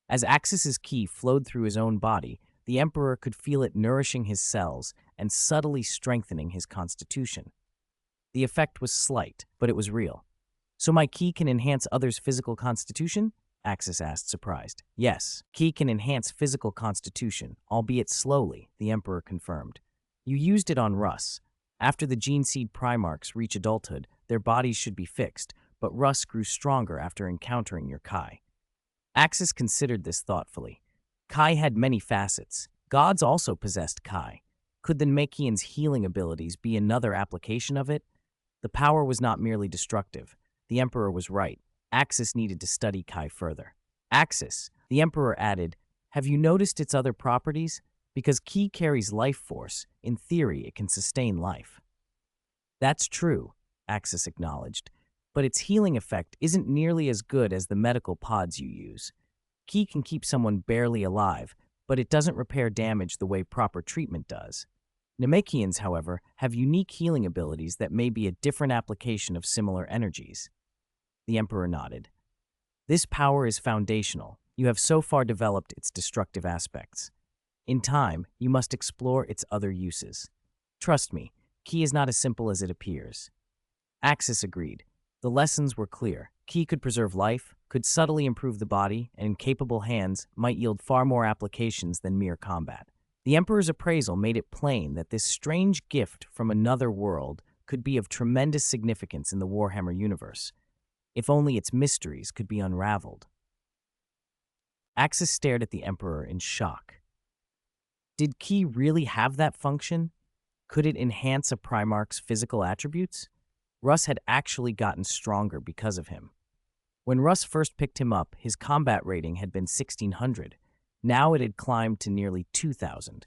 Speaker 1: As Axis's ki flowed through his own body, the Emperor could feel it nourishing his cells and subtly strengthening his constitution. The effect was slight, but it was real. So my ki can enhance others' physical constitution? Axis asked, surprised. Yes, ki can enhance physical constitution, albeit slowly, the Emperor confirmed. You used it on Russ. After the gene seed Primarchs reach adulthood, their bodies should be fixed, but Russ grew stronger after encountering your Kai. Axis considered this thoughtfully. Kai had many facets. Gods also possessed Kai. Could the Namekian's healing abilities be another application of it? The power was not merely destructive. The Emperor was right. Axis needed to study Kai further. Axis, the Emperor added, have you noticed its other properties? Because ki carries life force, in theory it can sustain life. That's true, Axis acknowledged, but its healing effect isn't nearly as good as the medical pods you use. Ki can keep someone barely alive, but it doesn't repair damage the way proper treatment does. Namekians, however, have unique healing abilities that may be a different application of similar energies. The Emperor nodded. This power is foundational. You have so far developed its destructive aspects. In time, you must explore its other uses. Trust me, ki is not as simple as it appears. Axis agreed. The lessons were clear. Ki could preserve life, could subtly improve the body, and in capable hands might yield far more applications than mere combat. The Emperor's appraisal made it plain that this strange gift from another world could be of tremendous significance in the Warhammer universe, if only its mysteries could be unraveled. Axis stared at the Emperor in shock. Did ki really have that function? Could it enhance a Primarch's physical attributes? Russ had actually gotten stronger because of him. When Russ first picked him up, his combat rating had been 1600. Now it had climbed to nearly 2000.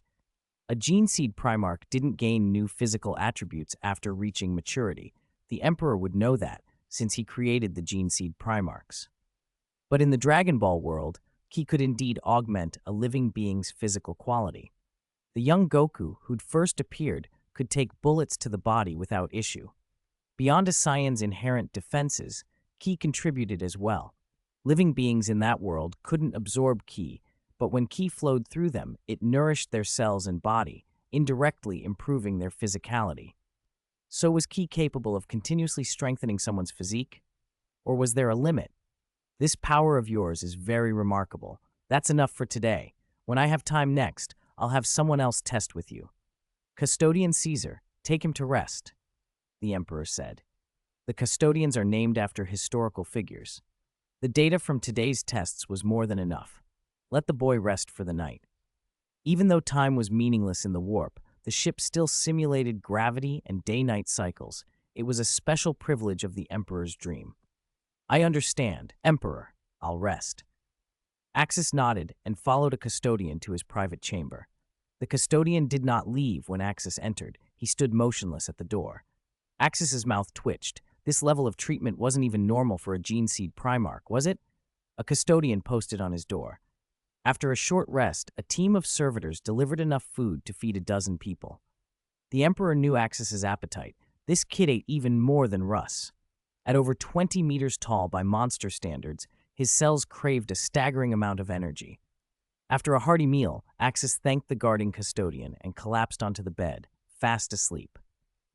Speaker 1: A gene seed Primarch didn't gain new physical attributes after reaching maturity. The Emperor would know that, since he created the gene seed Primarchs. But in the Dragon Ball world, ki could indeed augment a living being's physical quality. The young Goku, who'd first appeared, could take bullets to the body without issue. Beyond a Saiyan's inherent defenses, ki contributed as well. Living beings in that world couldn't absorb ki, but when ki flowed through them, it nourished their cells and body, indirectly improving their physicality. So was ki capable of continuously strengthening someone's physique? Or was there a limit? This power of yours is very remarkable. That's enough for today. When I have time next, I'll have someone else test with you. Custodian Caesar, take him to rest, the Emperor said. The custodians are named after historical figures. The data from today's tests was more than enough. Let the boy rest for the night. Even though time was meaningless in the warp, the ship still simulated gravity and day-night cycles. It was a special privilege of the Emperor's dream. I understand, Emperor. I'll rest. Axis nodded and followed a custodian to his private chamber. The custodian did not leave when Axis entered. He stood motionless at the door. Axis's mouth twitched. This level of treatment wasn't even normal for a gene seed Primarch, was it? A custodian posted on his door. After a short rest, a team of servitors delivered enough food to feed a dozen people. The Emperor knew Axis's appetite. This kid ate even more than Russ. At over 20 meters tall by monster standards, His cells craved a staggering amount of energy. After a hearty meal, Axis thanked the guarding custodian and collapsed onto the bed, fast asleep.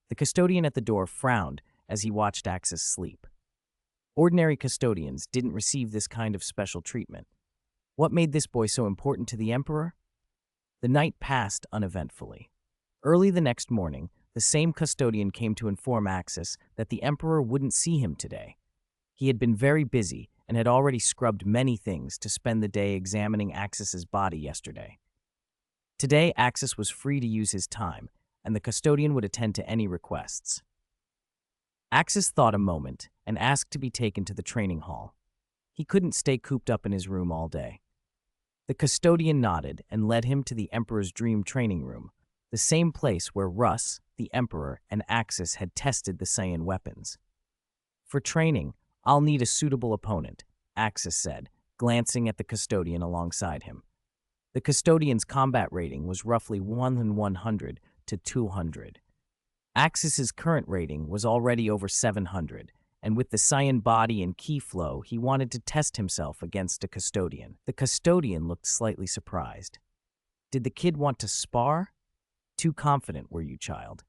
Speaker 1: The custodian at the door frowned as he watched Axis sleep. Ordinary custodians didn't receive this kind of special treatment. What made this boy so important to the Emperor? The night passed uneventfully. Early the next morning, the same custodian came to inform Axis that the Emperor wouldn't see him today. He had been very busy and had already scrubbed many things to spend the day examining Axis's body yesterday. Today, Axis was free to use his time, and the custodian would attend to any requests. Axis thought a moment and asked to be taken to the training hall. He couldn't stay cooped up in his room all day. The custodian nodded and led him to the Emperor's dream training room, the same place where Russ, the Emperor, and Axis had tested the Saiyan weapons. For training, I'll need a suitable opponent, Axis said, glancing at the custodian alongside him. The custodian's combat rating was roughly 1 in 100 to 200. Axis's current rating was already over 700, and with the Saiyan body and ki flow, he wanted to test himself against a custodian. The custodian looked slightly surprised. Did the kid want to spar? Too confident, were you, child?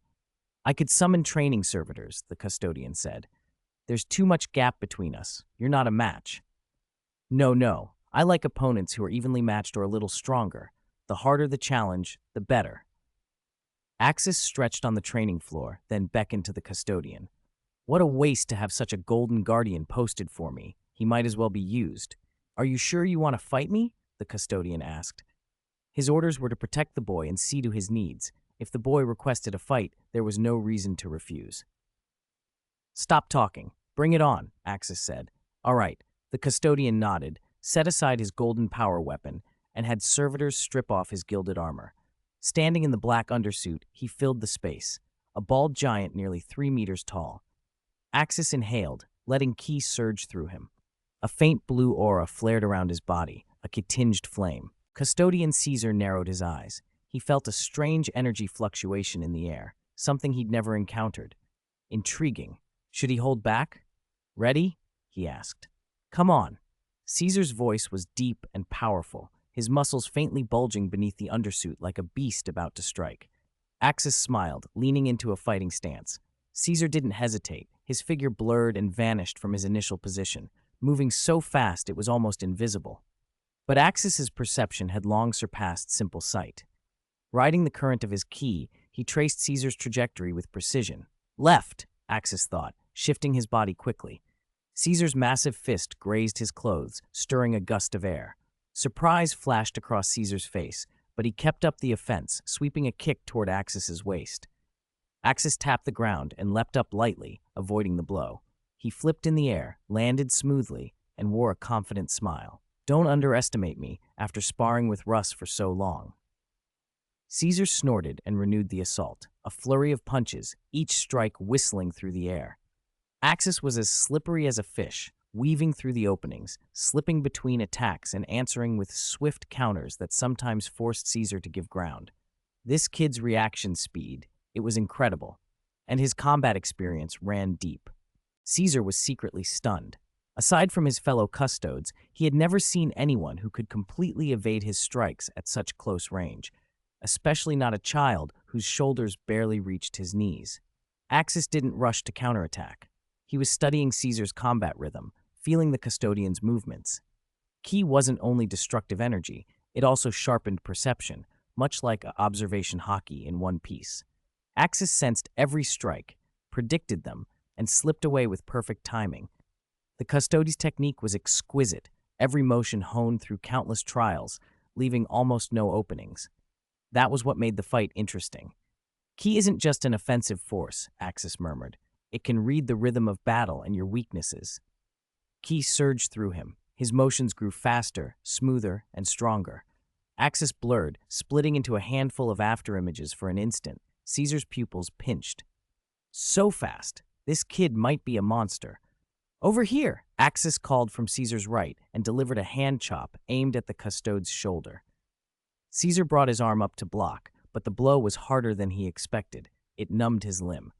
Speaker 1: I could summon training servitors, the custodian said. There's too much gap between us. You're not a match. No. I like opponents who are evenly matched or a little stronger. The harder the challenge, the better. Axis stretched on the training floor, then beckoned to the custodian. What a waste to have such a golden guardian posted for me. He might as well be used. Are you sure you want to fight me? The custodian asked. His orders were to protect the boy and see to his needs. If the boy requested a fight, there was no reason to refuse. Stop talking. Bring it on, Axis said. All right. The custodian nodded, set aside his golden power weapon, and had servitors strip off his gilded armor. Standing in the black undersuit, he filled the space, a bald giant nearly 3 meters tall. Axis inhaled, letting ki surge through him. A faint blue aura flared around his body, a ki-tinged flame. Custodian Caesar narrowed his eyes. He felt a strange energy fluctuation in the air, something he'd never encountered. Intriguing. Should he hold back? Ready? He asked. Come on. Caesar's voice was deep and powerful, his muscles faintly bulging beneath the undersuit like a beast about to strike. Axis smiled, leaning into a fighting stance. Caesar didn't hesitate. His figure blurred and vanished from his initial position, moving so fast it was almost invisible. But Axis's perception had long surpassed simple sight. Riding the current of his ki, he traced Caesar's trajectory with precision. Left, Axis thought, shifting his body quickly. Caesar's massive fist grazed his clothes, stirring a gust of air. Surprise flashed across Caesar's face, but he kept up the offense, sweeping a kick toward Axis's waist. Axis tapped the ground and leapt up lightly, avoiding the blow. He flipped in the air, landed smoothly, and wore a confident smile. Don't underestimate me after sparring with Russ for so long. Caesar snorted and renewed the assault, a flurry of punches, each strike whistling through the air. Axis was as slippery as a fish, weaving through the openings, slipping between attacks and answering with swift counters that sometimes forced Caesar to give ground. This kid's reaction speed, it was incredible, and his combat experience ran deep. Caesar was secretly stunned. Aside from his fellow custodes, he had never seen anyone who could completely evade his strikes at such close range, especially not a child whose shoulders barely reached his knees. Axis didn't rush to counterattack. He was studying Caesar's combat rhythm, feeling the custodian's movements. Ki wasn't only destructive energy, it also sharpened perception, much like observation hockey in one piece. Axis sensed every strike, predicted them, and slipped away with perfect timing. The custodian's technique was exquisite, every motion honed through countless trials, leaving almost no openings. That was what made the fight interesting. Ki isn't just an offensive force, Axis murmured. It can read the rhythm of battle and your weaknesses. Ki surged through him. His motions grew faster, smoother, and stronger. Axis blurred, splitting into a handful of afterimages for an instant. Caesar's pupils pinched. So fast, this kid might be a monster. Over here, Axis called from Caesar's right and delivered a hand chop aimed at the custode's shoulder. Caesar brought his arm up to block, but the blow was harder than he expected. It numbed his limb.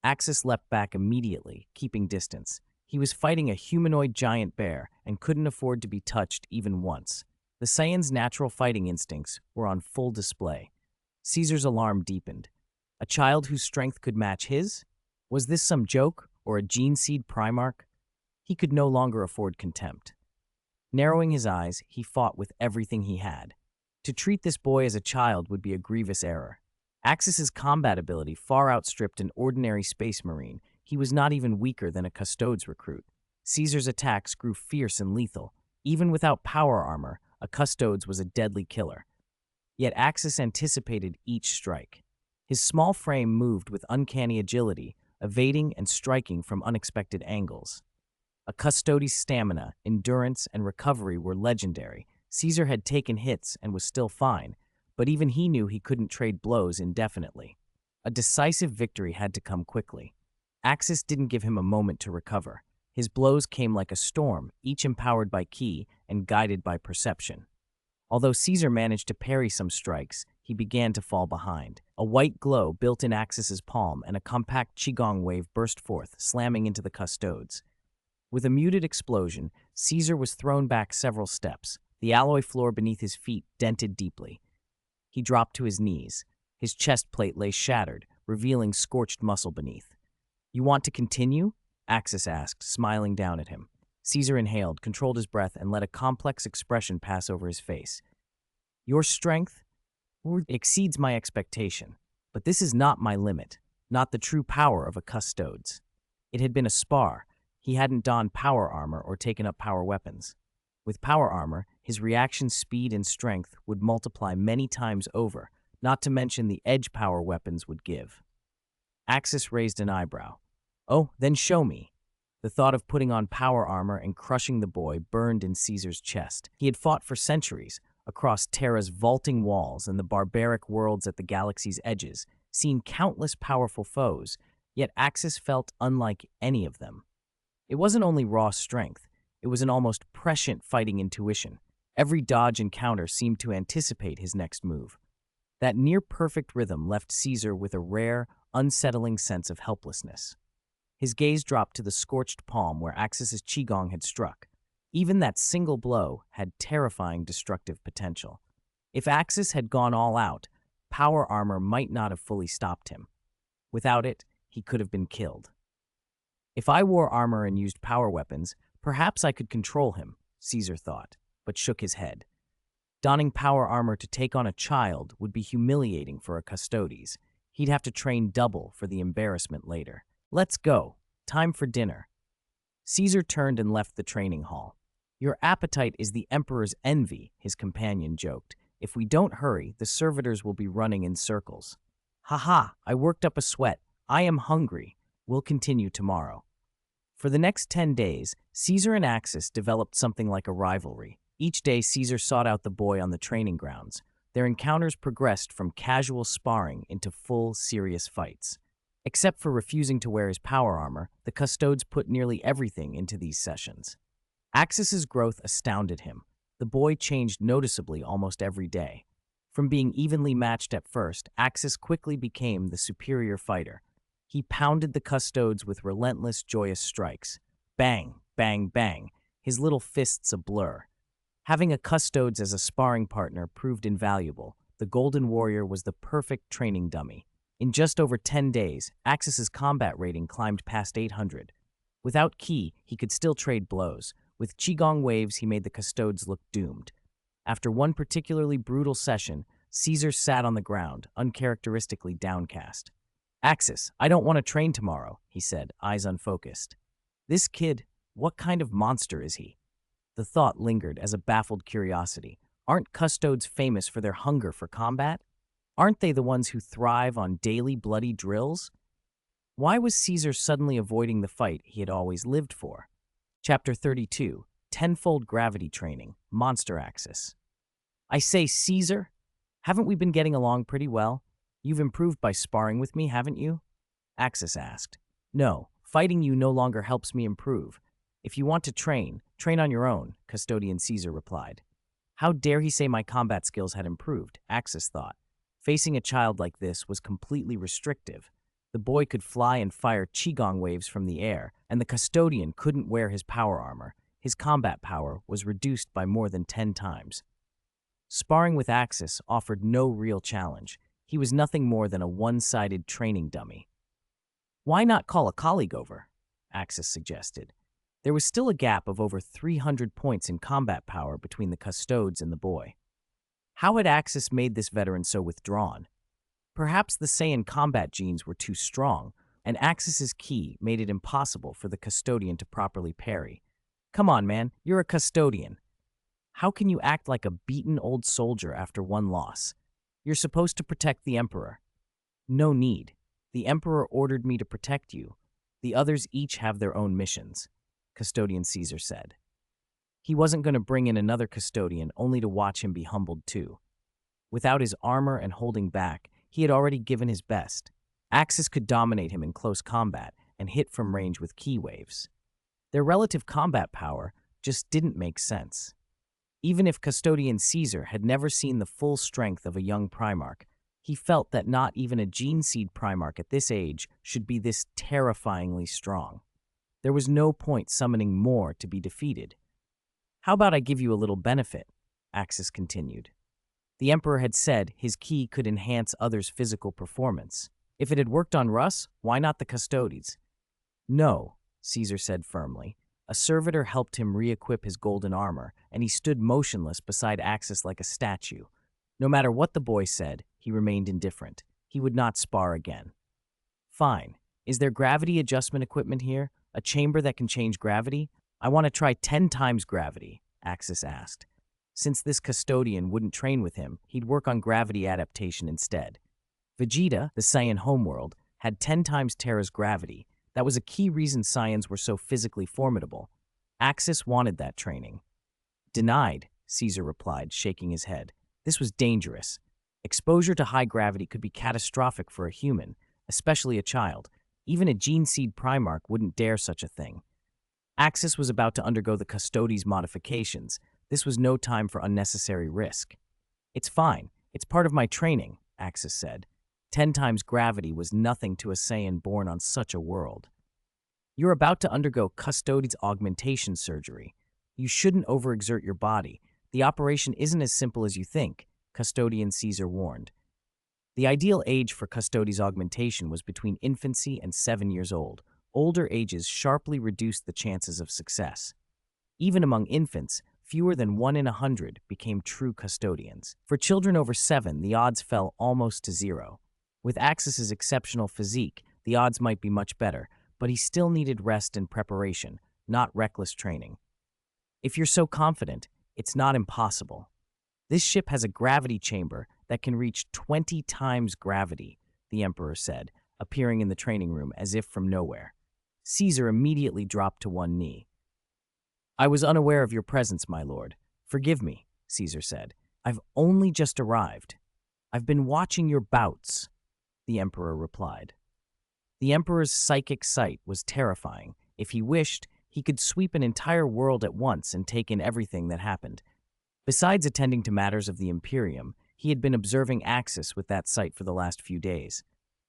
Speaker 1: Axis leapt back immediately, keeping distance. He was fighting a humanoid giant bear and couldn't afford to be touched even once. The Saiyan's natural fighting instincts were on full display. Caesar's alarm deepened. A child whose strength could match his? Was this some joke or a gene seed Primarch? He could no longer afford contempt. Narrowing his eyes, he fought with everything he had. To treat this boy as a child would be a grievous error. Axis's combat ability far outstripped an ordinary space marine. He was not even weaker than a Custodes recruit. Caesar's attacks grew fierce and lethal. Even without power armor, a Custodes was a deadly killer. Yet Axis anticipated each strike. His small frame moved with uncanny agility, evading and striking from unexpected angles. A Custodes' stamina, endurance, and recovery were legendary. Caesar had taken hits and was still fine, but even he knew he couldn't trade blows indefinitely. A decisive victory had to come quickly. Axis didn't give him a moment to recover. His blows came like a storm, each empowered by ki and guided by perception. Although Caesar managed to parry some strikes, he began to fall behind. A white glow built in Axis's palm and a compact qigong wave burst forth, slamming into the Custodes. With a muted explosion, Caesar was thrown back several steps. The alloy floor beneath his feet dented deeply. He dropped to his knees. His chest plate lay shattered, revealing scorched muscle beneath. "You want to continue?" Axis asked, smiling down at him. Caesar inhaled, controlled his breath, and let a complex expression pass over his face. "Your strength exceeds my expectation, but this is not my limit, not the true power of a Custodes." It had been a spar. He hadn't donned power armor or taken up power weapons. With power armor, his reaction speed and strength would multiply many times over, not to mention the edge power weapons would give. Axis raised an eyebrow. "Oh, then show me." The thought of putting on power armor and crushing the boy burned in Caesar's chest. He had fought for centuries, across Terra's vaulting walls and the barbaric worlds at the galaxy's edges, seen countless powerful foes, yet Axis felt unlike any of them. It wasn't only raw strength, it was an almost prescient fighting intuition. Every dodge and counter seemed to anticipate his next move. That near-perfect rhythm left Caesar with a rare, unsettling sense of helplessness. His gaze dropped to the scorched palm where Axis's qigong had struck. Even that single blow had terrifying destructive potential. If Axis had gone all out, power armor might not have fully stopped him. Without it, he could have been killed. If I wore armor and used power weapons, perhaps I could control him, Caesar thought, but shook his head. Donning power armor to take on a child would be humiliating for a Custodes. He'd have to train double for the embarrassment later. "Let's go. Time for dinner." Caesar turned and left the training hall. "Your appetite is the Emperor's envy," his companion joked. "If we don't hurry, the servitors will be running in circles." "Ha, I worked up a sweat. I am hungry. We'll continue tomorrow." For the next 10 days, Caesar and Axis developed something like a rivalry. Each day, Caesar sought out the boy on the training grounds. Their encounters progressed from casual sparring into full, serious fights. Except for refusing to wear his power armor, the Custodes put nearly everything into these sessions. Axis's growth astounded him. The boy changed noticeably almost every day. From being evenly matched at first, Axis quickly became the superior fighter. He pounded the Custodes with relentless, joyous strikes. Bang, bang, bang, his little fists a blur. Having a Custodes as a sparring partner proved invaluable. The Golden Warrior was the perfect training dummy. In just over 10 days, Axis's combat rating climbed past 800. Without ki, he could still trade blows. With qigong waves, he made the Custodes look doomed. After one particularly brutal session, Caesar sat on the ground, uncharacteristically downcast. "Axis, I don't want to train tomorrow," he said, eyes unfocused. "This kid, what kind of monster is he?" The thought lingered as a baffled curiosity. Aren't Custodes famous for their hunger for combat? Aren't they the ones who thrive on daily bloody drills? Why was Caesar suddenly avoiding the fight he had always lived for? Chapter 32, Tenfold Gravity Training, Monster Axis. "I say, Caesar, haven't we been getting along pretty well? You've improved by sparring with me, haven't you?" Axis asked. "No, fighting you no longer helps me improve. If you want to train on your own," Custodian Caesar replied. How dare he say my combat skills had improved, Axis thought. Facing a child like this was completely restrictive. The The boy could fly and fire qigong waves from the air, and the custodian couldn't wear his power armor. His combat power was reduced by more than 10 times. Sparring with Axis offered no real challenge. He was nothing more than a one-sided training dummy. Why not call a colleague over? Axis suggested. There was still a gap of over 300 points in combat power between the custodes and the boy. How had Axis made this veteran so withdrawn? Perhaps the Saiyan combat genes were too strong, and Axis's ki made it impossible for the custodian to properly parry. Come on, man, you're a custodian. How can you act like a beaten old soldier after one loss? You're supposed to protect the Emperor. No need. The Emperor ordered me to protect you. The others each have their own missions, Custodian Caesar said. He wasn't going to bring in another custodian only to watch him be humbled too. Without his armor and holding back, he had already given his best. Axis could dominate him in close combat and hit from range with ki waves. Their relative combat power just didn't make sense. Even if Custodian Caesar had never seen the full strength of a young Primarch, he felt that not even a gene seed Primarch at this age should be this terrifyingly strong. There was no point summoning more to be defeated. How about I give you a little benefit? Axis continued. The Emperor had said his ki could enhance others' physical performance. If it had worked on Russ, why not the Custodes? No, Caesar said firmly. A servitor helped him re-equip his golden armor, and he stood motionless beside Axis like a statue. No matter what the boy said, he remained indifferent. He would not spar again. Fine. Is there gravity adjustment equipment here? A chamber that can change gravity? I want to try 10 times gravity, Axis asked. Since this custodian wouldn't train with him, he'd work on gravity adaptation instead. Vegeta, the Saiyan homeworld, had 10 times Terra's gravity. That was a key reason Saiyans were so physically formidable. Axis wanted that training. Denied, Caesar replied, shaking his head. This was dangerous. Exposure to high gravity could be catastrophic for a human, especially a child. Even a gene seed Primarch wouldn't dare such a thing. Axis was about to undergo the Custodes modifications. This was no time for unnecessary risk. It's fine. It's part of my training, Axis said. 10 times gravity was nothing to a Saiyan born on such a world. You're about to undergo Custodes augmentation surgery. You shouldn't overexert your body. The operation isn't as simple as you think, Custodian Caesar warned. The ideal age for Custodes augmentation was between infancy and 7 years old. Older ages sharply reduced the chances of success. Even among infants, fewer than 1 in 100 became true custodians. For children over 7, the odds fell almost to 0. With Axis's exceptional physique, the odds might be much better, but he still needed rest and preparation, not reckless training. If you're so confident, it's not impossible. This ship has a gravity chamber that can reach 20 times gravity, the Emperor said, appearing in the training room as if from nowhere. Caesar immediately dropped to one knee. I was unaware of your presence, my lord. Forgive me, Caesar said. I've only just arrived. I've been watching your bouts, the Emperor replied. The Emperor's psychic sight was terrifying. If he wished, he could sweep an entire world at once and take in everything that happened. Besides attending to matters of the Imperium, he had been observing Axis with that sight for the last few days.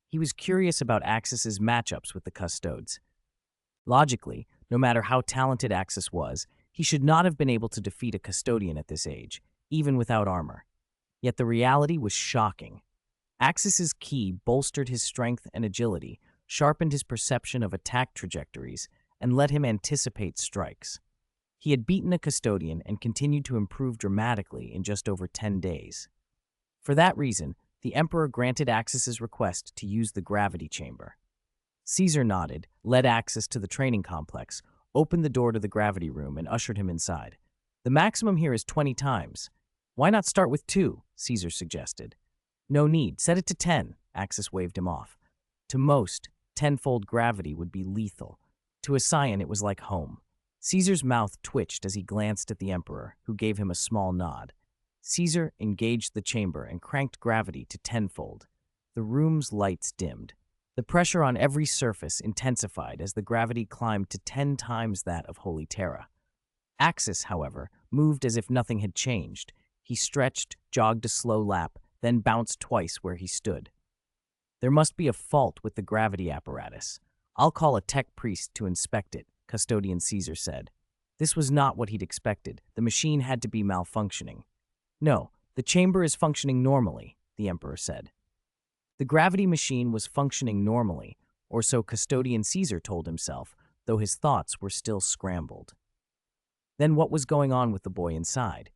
Speaker 1: He was curious about Axis's matchups with the Custodes. Logically, no matter how talented Axis was, he should not have been able to defeat a custodian at this age, even without armor. Yet the reality was shocking. Axis's ki bolstered his strength and agility, sharpened his perception of attack trajectories, and let him anticipate strikes. He had beaten a custodian and continued to improve dramatically in just over 10 days. For that reason, the Emperor granted Axis's request to use the gravity chamber. Caesar nodded, led Axis to the training complex, opened the door to the gravity room, and ushered him inside. The maximum here is 20 times. Why not start with 2? Caesar suggested. No need. Set it to 10. Axis waved him off. To most, 10-fold gravity would be lethal. To a Saiyan, it was like home. Caesar's mouth twitched as he glanced at the Emperor, who gave him a small nod. Caesar engaged the chamber and cranked gravity to 10-fold. The room's lights dimmed. The pressure on every surface intensified as the gravity climbed to 10 times that of Holy Terra. Axis, however, moved as if nothing had changed. He stretched, jogged a slow lap, then bounced twice where he stood. There must be a fault with the gravity apparatus. I'll call a tech priest to inspect it, Custodian Caesar said. This was not what he'd expected. The machine had to be malfunctioning. No, the chamber is functioning normally, the Emperor said. The gravity machine was functioning normally, or so Custodian Caesar told himself, though his thoughts were still scrambled. Then what was going on with the boy inside?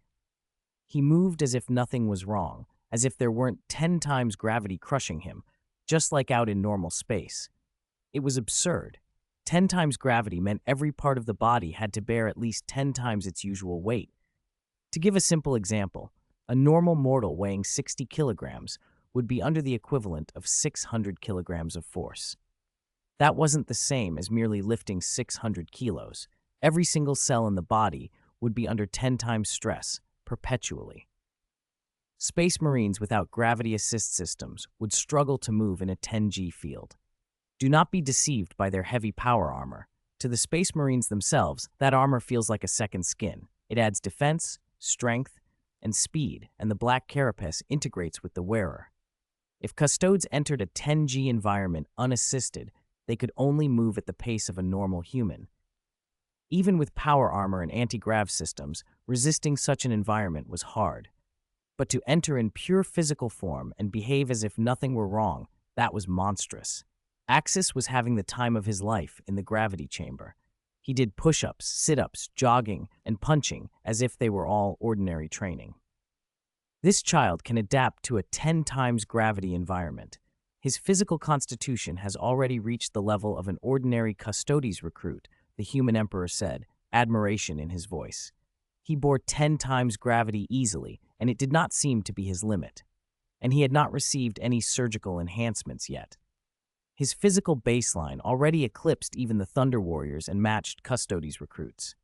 Speaker 1: He moved as if nothing was wrong, as if there weren't 10 times gravity crushing him, just like out in normal space. It was absurd. 10 times gravity meant every part of the body had to bear at least 10 times its usual weight. To give a simple example, a normal mortal weighing 60 kilograms would be under the equivalent of 600 kilograms of force. That wasn't the same as merely lifting 600 kilos. Every single cell in the body would be under 10 times stress, perpetually. Space Marines without gravity assist systems would struggle to move in a 10G field. Do not be deceived by their heavy power armor. To the Space Marines themselves, that armor feels like a second skin. It adds defense, strength, and speed, and the black carapace integrates with the wearer. If Custodes entered a 10G environment unassisted, they could only move at the pace of a normal human. Even with power armor and anti-grav systems, resisting such an environment was hard. But to enter in pure physical form and behave as if nothing were wrong, that was monstrous. Axis was having the time of his life in the gravity chamber. He did push-ups, sit-ups, jogging, and punching as if they were all ordinary training. This child can adapt to a 10 times gravity environment. His physical constitution has already reached the level of an ordinary Custodes recruit, the human emperor said, admiration in his voice. He bore 10 times gravity easily, and it did not seem to be his limit. And he had not received any surgical enhancements yet. His physical baseline already eclipsed even the Thunder Warriors and matched Custodes recruits.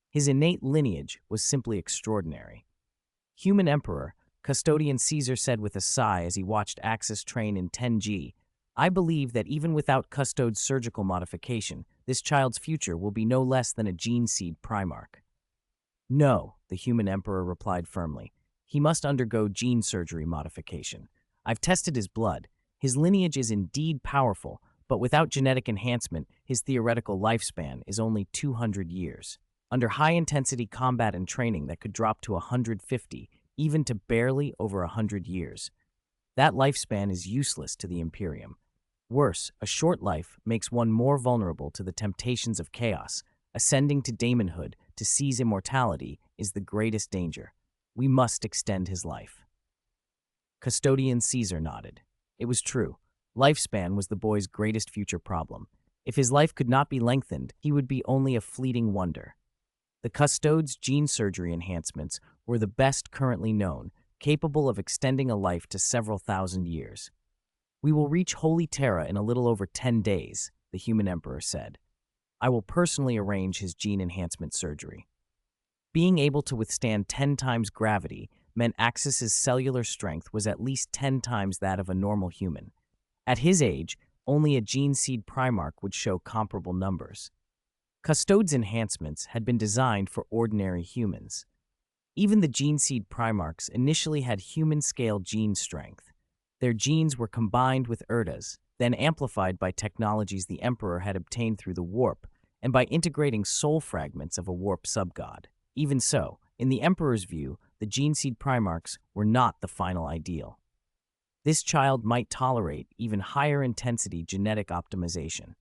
Speaker 1: His innate lineage was simply extraordinary. Human Emperor, Custodian Caesar said with a sigh as he watched Axis train in 10G, I believe that even without Custodes' surgical modification, this child's future will be no less than a gene seed Primarch. No, the human emperor replied firmly. He must undergo gene surgery modification. I've tested his blood. His lineage is indeed powerful, but without genetic enhancement, his theoretical lifespan is only 200 years. Under high-intensity combat and training that could drop to 150, even to barely over 100 years. That lifespan is useless to the Imperium. Worse, a short life makes one more vulnerable to the temptations of chaos. Ascending to daemonhood to seize immortality is the greatest danger. We must extend his life. Custodian Caesar nodded. It was true. Lifespan was the boy's greatest future problem. If his life could not be lengthened, he would be only a fleeting wonder. The Custodes' gene surgery enhancements were the best currently known, capable of extending a life to several thousand years. We will reach Holy Terra in a little over 10 days, the human emperor said. I will personally arrange his gene enhancement surgery. Being able to withstand 10 times gravity meant Axis's cellular strength was at least 10 times that of a normal human. At his age, only a gene seed Primarch would show comparable numbers. Custodes' enhancements had been designed for ordinary humans. Even the gene seed Primarchs initially had human-scale gene strength. Their genes were combined with Erda's, then amplified by technologies the Emperor had obtained through the warp, and by integrating soul fragments of a warp subgod. Even so, in the Emperor's view, the gene seed Primarchs were not the final ideal. This child might tolerate even higher intensity genetic optimization.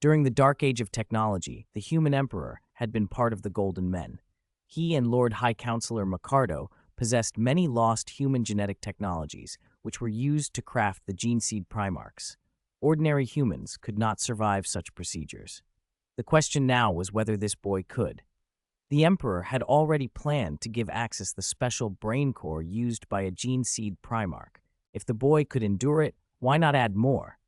Speaker 1: During the Dark Age of technology, the human Emperor had been part of the Golden Men. He and Lord High Counselor Macardo possessed many lost human genetic technologies, which were used to craft the gene seed Primarchs. Ordinary humans could not survive such procedures. The question now was whether this boy could. The Emperor had already planned to give Axis the special brain core used by a gene seed Primarch. If the boy could endure it, why not add more?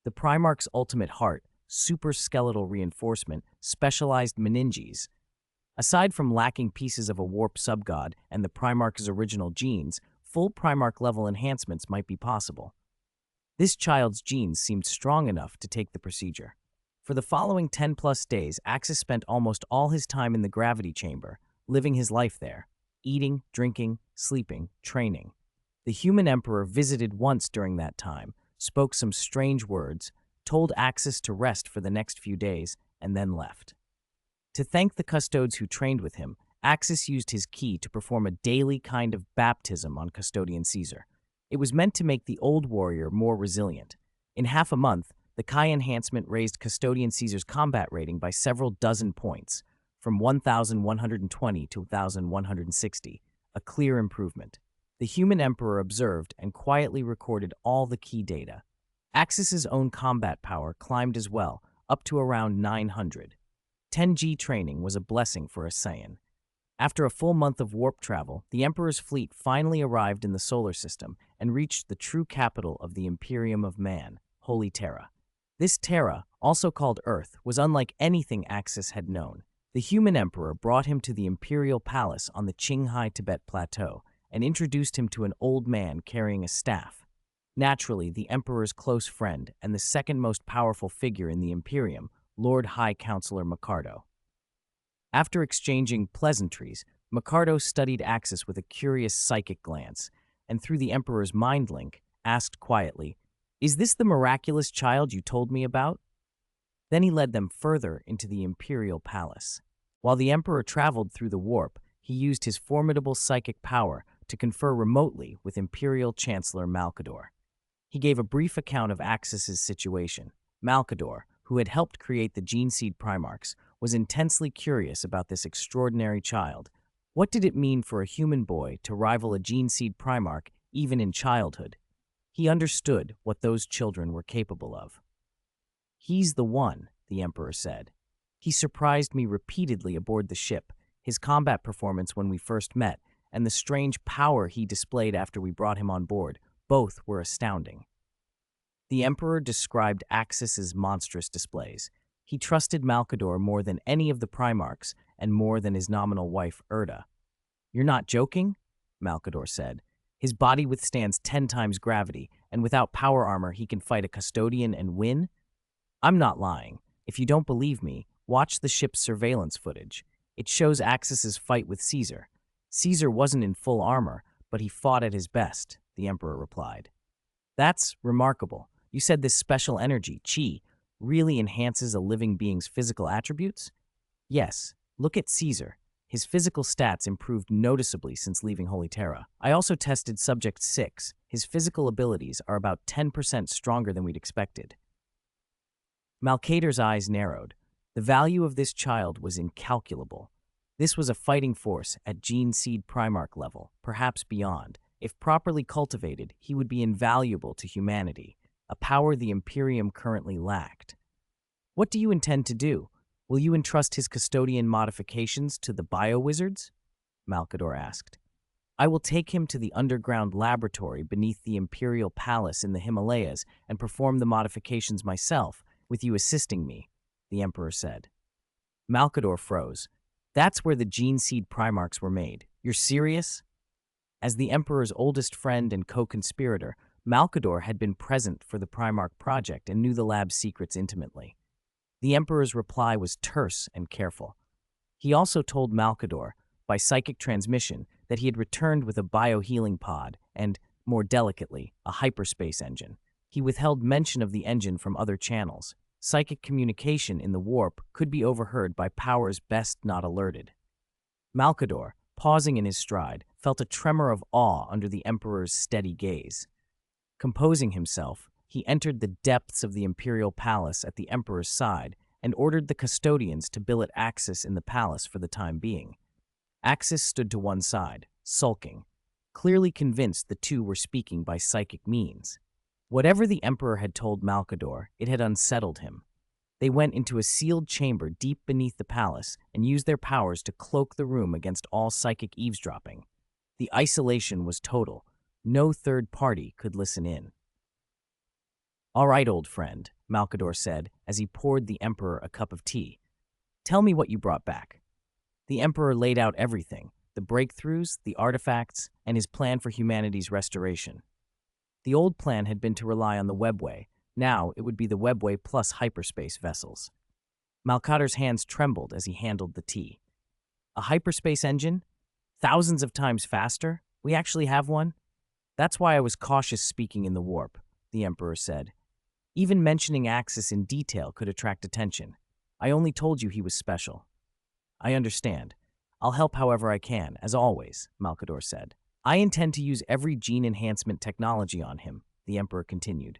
Speaker 1: The Primarch's ultimate heart, super-skeletal reinforcement, specialized meninges. Aside from lacking pieces of a warp subgod and the Primarch's original genes, full Primarch-level enhancements might be possible. This child's genes seemed strong enough to take the procedure. For the following 10-plus days, Axis spent almost all his time in the gravity chamber, living his life there, eating, drinking, sleeping, training. The human emperor visited once during that time, spoke some strange words, told Axis to rest for the next few days, and then left. To thank the custodes who trained with him, Axis used his key to perform a daily kind of baptism on Custodian Caesar. It was meant to make the old warrior more resilient. In half a month, the Chi enhancement raised Custodian Caesar's combat rating by several dozen points, from 1,120 to 1,160, a clear improvement. The human emperor observed and quietly recorded all the key data. Axis's own combat power climbed as well, up to around 900. 10G training was a blessing for a Saiyan. After a full month of warp travel, the Emperor's fleet finally arrived in the solar system and reached the true capital of the Imperium of Man, Holy Terra. This Terra, also called Earth, was unlike anything Axis had known. The human emperor brought him to the imperial palace on the Qinghai Tibet Plateau and introduced him to an old man carrying a staff. Naturally, the emperor's close friend and the second most powerful figure in the Imperium, Lord High Counselor Micardo. After exchanging pleasantries, Micardo studied Axis with a curious psychic glance, and through the emperor's mind link, asked quietly, "Is this the miraculous child you told me about?" Then he led them further into the imperial palace. While the emperor traveled through the warp, he used his formidable psychic power to confer remotely with Imperial Chancellor Malcador. He gave a brief account of Axis's situation. Malcador, who had helped create the Gene Seed Primarchs, was intensely curious about this extraordinary child. What did it mean for a human boy to rival a Gene Seed Primarch even in childhood? He understood what those children were capable of. "He's the one," the Emperor said. "He surprised me repeatedly aboard the ship, his combat performance when we first met, and the strange power he displayed after we brought him on board. Both were astounding." The Emperor described Axis's monstrous displays. He trusted Malcador more than any of the Primarchs and more than his nominal wife, Erda. "You're not joking?" Malcador said. "His body withstands 10 times gravity, and without power armor he can fight a custodian and win?" "I'm not lying. If you don't believe me, watch the ship's surveillance footage. It shows Axis's fight with Caesar. Caesar wasn't in full armor, but he fought at his best," the Emperor replied. "That's remarkable. You said this special energy, Chi, really enhances a living being's physical attributes?" "Yes. Look at Caesar. His physical stats improved noticeably since leaving Holy Terra. I also tested Subject 6. His physical abilities are about 10% stronger than we'd expected." Malcador's eyes narrowed. The value of this child was incalculable. This was a fighting force at Gene Seed Primarch level, perhaps beyond. If properly cultivated, he would be invaluable to humanity, a power the Imperium currently lacked. "What do you intend to do? Will you entrust his custodian modifications to the bio-wizards?" Malcador asked. "I will take him to the underground laboratory beneath the Imperial Palace in the Himalayas and perform the modifications myself, with you assisting me," the Emperor said. Malcador froze. "That's where the Gene Seed Primarchs were made. You're serious?" As the Emperor's oldest friend and co-conspirator, Malcador had been present for the Primarch project and knew the lab's secrets intimately. The Emperor's reply was terse and careful. He also told Malcador, by psychic transmission, that he had returned with a biohealing pod and, more delicately, a hyperspace engine. He withheld mention of the engine from other channels. Psychic communication in the warp could be overheard by powers best not alerted. Malcador, pausing in his stride, felt a tremor of awe under the Emperor's steady gaze. Composing himself, he entered the depths of the Imperial Palace at the Emperor's side and ordered the custodians to billet Axis in the palace for the time being. Axis stood to one side, sulking, clearly convinced the two were speaking by psychic means. Whatever the Emperor had told Malcador, it had unsettled him. They went into a sealed chamber deep beneath the palace and used their powers to cloak the room against all psychic eavesdropping. The isolation was total. No third party could listen in. "All right, old friend," Malcador said as he poured the Emperor a cup of tea. "Tell me what you brought back." The Emperor laid out everything, the breakthroughs, the artifacts, and his plan for humanity's restoration. The old plan had been to rely on the webway. Now it would be the webway plus hyperspace vessels. Malcador's hands trembled as he handled the tea. "A hyperspace engine? Thousands of times faster? We actually have one?" "That's why I was cautious speaking in the warp," the Emperor said. Even mentioning Axis in detail could attract attention. I only told you he was special. I understand. I'll help however I can, as always, Malkador said. I intend to use every gene enhancement technology on him, the Emperor continued.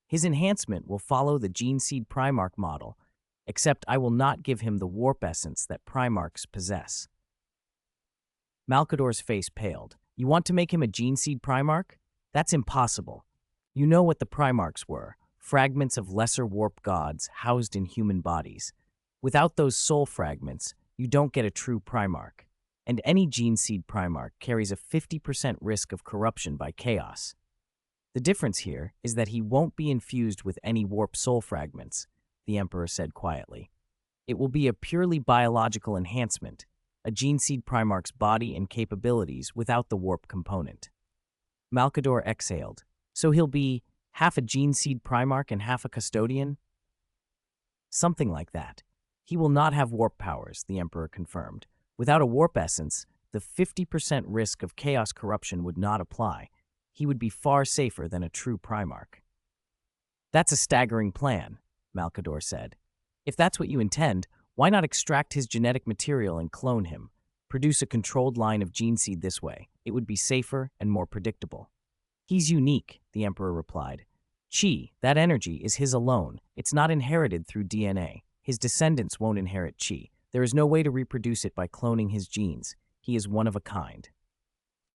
Speaker 1: His enhancement will follow the Gene Seed Primarch model, except I will not give him the warp essence that Primarchs possess. Malkador's face paled. You want to make him a Gene Seed Primarch? That's impossible. You know what the Primarchs were, fragments of lesser warp gods housed in human bodies. Without those soul fragments, you don't get a true Primarch. And any Gene Seed Primarch carries a 50% risk of corruption by chaos. The difference here is that he won't be infused with any warp soul fragments, the Emperor said quietly. It will be a purely biological enhancement, a Gene Seed Primarch's body and capabilities without the warp component. Malkador exhaled. So he'll be half a Gene Seed Primarch and half a custodian? Something like that. He will not have warp powers, the Emperor confirmed. Without a warp essence, the 50% risk of chaos corruption would not apply. He would be far safer than a true Primarch. That's a staggering plan, Malkador said. If that's what you intend, why not extract his genetic material and clone him? Produce a controlled line of gene seed this way. It would be safer and more predictable. He's unique, the Emperor replied. Chi, that energy, is his alone. It's not inherited through DNA. His descendants won't inherit Chi. There is no way to reproduce it by cloning his genes. He is one of a kind.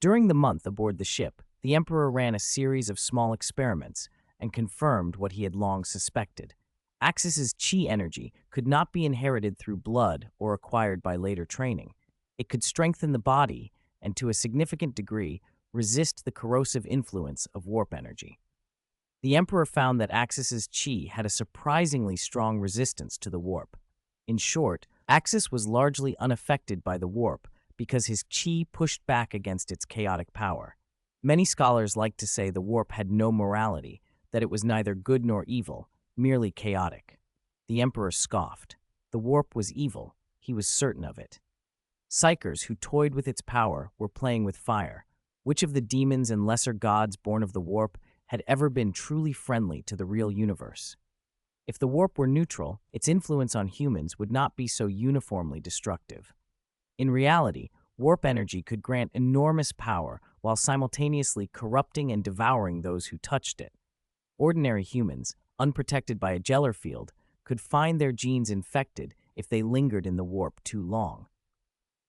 Speaker 1: During the month aboard the ship, the Emperor ran a series of small experiments and confirmed what he had long suspected. Axis's Chi energy could not be inherited through blood or acquired by later training. It could strengthen the body and, to a significant degree, resist the corrosive influence of warp energy. The Emperor found that Axis's Chi had a surprisingly strong resistance to the warp. In short, Axis was largely unaffected by the warp because his Chi pushed back against its chaotic power. Many scholars like to say the warp had no morality, that it was neither good nor evil, merely chaotic. The Emperor scoffed. The warp was evil. He was certain of it. Psychers who toyed with its power were playing with fire. Which of the demons and lesser gods born of the warp had ever been truly friendly to the real universe? If the warp were neutral, its influence on humans would not be so uniformly destructive. In reality, warp energy could grant enormous power while simultaneously corrupting and devouring those who touched it. Ordinary humans, unprotected by a Gellar field, could find their genes infected if they lingered in the warp too long.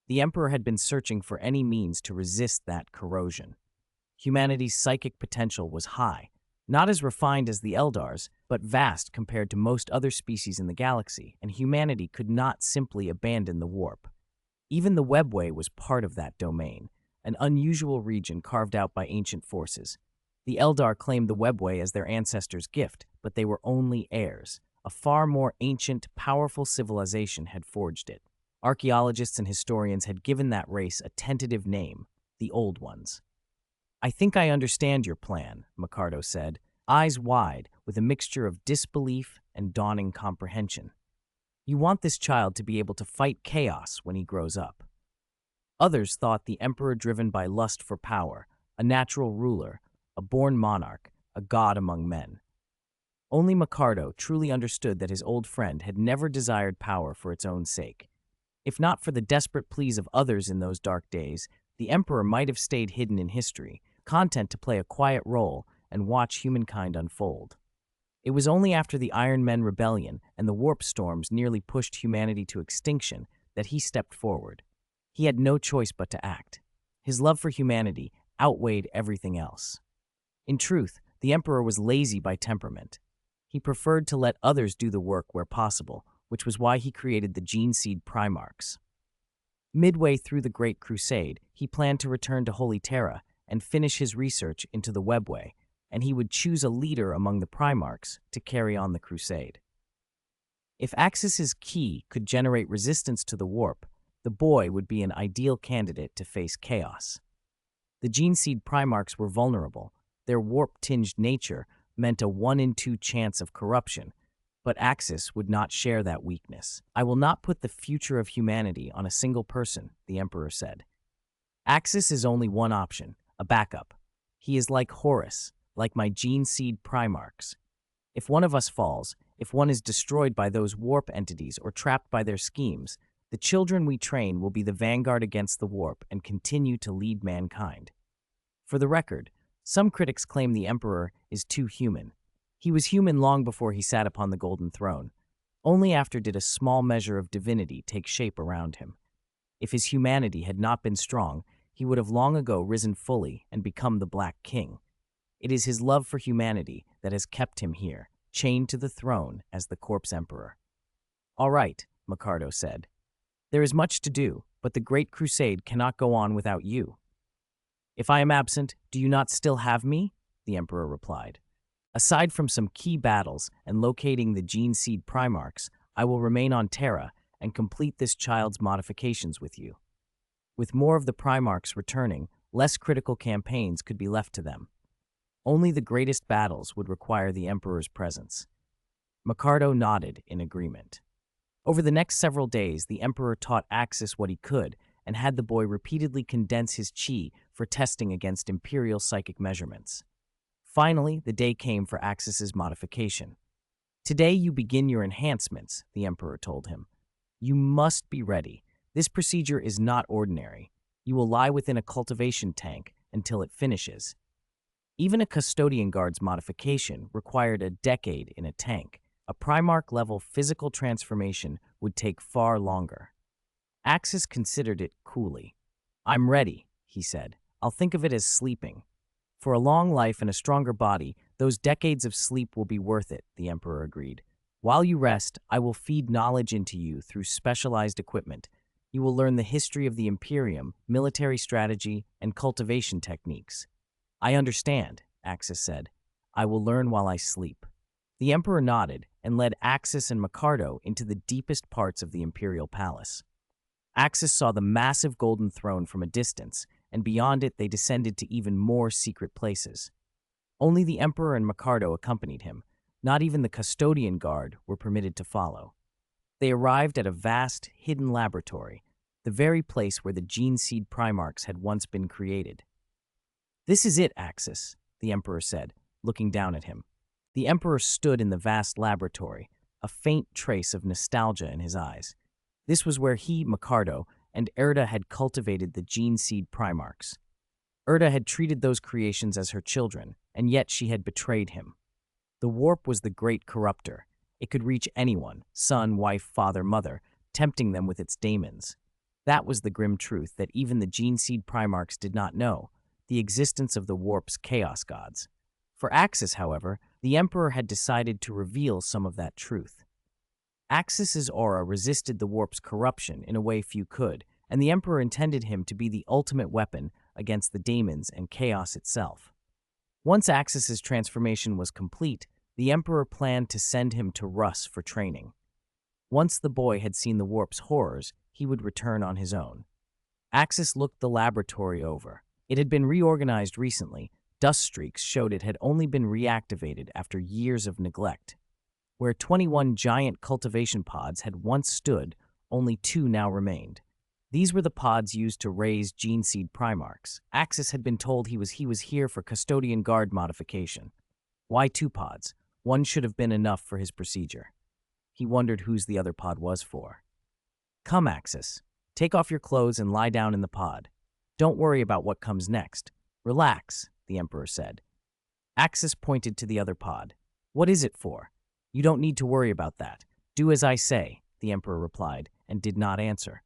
Speaker 1: The Emperor had been searching for any means to resist that corrosion. Humanity's psychic potential was high, not as refined as the Eldars, but vast compared to most other species in the galaxy, and humanity could not simply abandon the warp. Even the Webway was part of that domain, an unusual region carved out by ancient forces. The Eldar claimed the Webway as their ancestors' gift, but they were only heirs. A far more ancient, powerful civilization had forged it. Archaeologists and historians had given that race a tentative name, the Old Ones. I think I understand your plan, Makardo said, eyes wide with a mixture of disbelief and dawning comprehension. You want this child to be able to fight chaos when he grows up. Others thought the Emperor driven by lust for power, a natural ruler, a born monarch, a god among men. Only Makardo truly understood that his old friend had never desired power for its own sake. If not for the desperate pleas of others in those dark days, the Emperor might have stayed hidden in history, content to play a quiet role and watch humankind unfold. It was only after the Iron Men rebellion and the warp storms nearly pushed humanity to extinction that he stepped forward. He had no choice but to act. His love for humanity outweighed everything else. In truth, the Emperor was lazy by temperament. He preferred to let others do the work where possible, which was why he created the Gene Seed Primarchs. Midway through the Great Crusade, he planned to return to Holy Terra and finish his research into the Webway, and he would choose a leader among the Primarchs to carry on the crusade. If Axis's Ki could generate resistance to the warp, the boy would be an ideal candidate to face chaos. The Gene Seed Primarchs were vulnerable. Their warp-tinged nature meant a 1 in 2 chance of corruption, but Axis would not share that weakness. I will not put the future of humanity on a single person, the Emperor said. Axis is only one option, a backup. He is like Horus, like my gene seed Primarchs. If one of us falls, if one is destroyed by those warp entities or trapped by their schemes, the children we train will be the vanguard against the warp and continue to lead mankind. For the record, some critics claim the Emperor is too human. He was human long before he sat upon the Golden Throne. Only after did a small measure of divinity take shape around him. If his humanity had not been strong, he would have long ago risen fully and become the Black King. It is his love for humanity that has kept him here, chained to the throne as the Corpse Emperor. "All right," Micardo said. "There is much to do, but the Great Crusade cannot go on without you." "If I am absent, do you not still have me?" the Emperor replied. "Aside from some key battles and locating the Gene Seed Primarchs, I will remain on Terra and complete this child's modifications with you." With more of the Primarchs returning, less critical campaigns could be left to them. Only the greatest battles would require the Emperor's presence. Micardo nodded in agreement. Over the next several days, the Emperor taught Axis what he could and had the boy repeatedly condense his chi for testing against Imperial psychic measurements. Finally, the day came for Axis's modification. "Today you begin your enhancements," the Emperor told him. "You must be ready. This procedure is not ordinary. You will lie within a cultivation tank until it finishes." Even a Custodian Guard's modification required a decade in a tank. A Primarch-level physical transformation would take far longer. Axis considered it coolly. "I'm ready," he said. "I'll think of it as sleeping. For a long life and a stronger body, those decades of sleep will be worth it," the Emperor agreed. "While you rest, I will feed knowledge into you through specialized equipment. You will learn the history of the Imperium, military strategy, and cultivation techniques." "I understand," Axis said. "I will learn while I sleep." The Emperor nodded and led Axis and Micardo into the deepest parts of the Imperial Palace. Axis saw the massive golden throne from a distance, and beyond it they descended to even more secret places. Only the Emperor and Micardo accompanied him. Not even the Custodian Guard were permitted to follow. They arrived at a vast, hidden laboratory, the very place where the Gene Seed Primarchs had once been created. "This is it, Axis," the Emperor said, looking down at him. The Emperor stood in the vast laboratory, a faint trace of nostalgia in his eyes. This was where he, Micardo, and Erda had cultivated the Gene Seed Primarchs. Erda had treated those creations as her children, and yet she had betrayed him. The warp was the great corruptor. It could reach anyone, son, wife, father, mother, tempting them with its daemons. That was the grim truth that even the Gene Seed Primarchs did not know, the existence of the warp's chaos gods. For Axis, however, the Emperor had decided to reveal some of that truth. Axis's aura resisted the warp's corruption in a way few could, and the Emperor intended him to be the ultimate weapon against the daemons and chaos itself. Once Axis's transformation was complete, the Emperor planned to send him to Russ for training. Once the boy had seen the warp's horrors, he would return on his own. Axis looked the laboratory over. It had been reorganized recently. Dust streaks showed it had only been reactivated after years of neglect. Where 21 giant cultivation pods had once stood, only 2 now remained. These were the pods used to raise Gene Seed Primarchs. Axis had been told he was here for Custodian Guard modification. Why 2 pods? One should have been enough for his procedure. He wondered whose the other pod was for. "Come, Axis. Take off your clothes and lie down in the pod. Don't worry about what comes next. Relax," the Emperor said. Axis pointed to the other pod. "What is it for? You don't need to worry about that. Do as I say," the Emperor replied, and did not answer.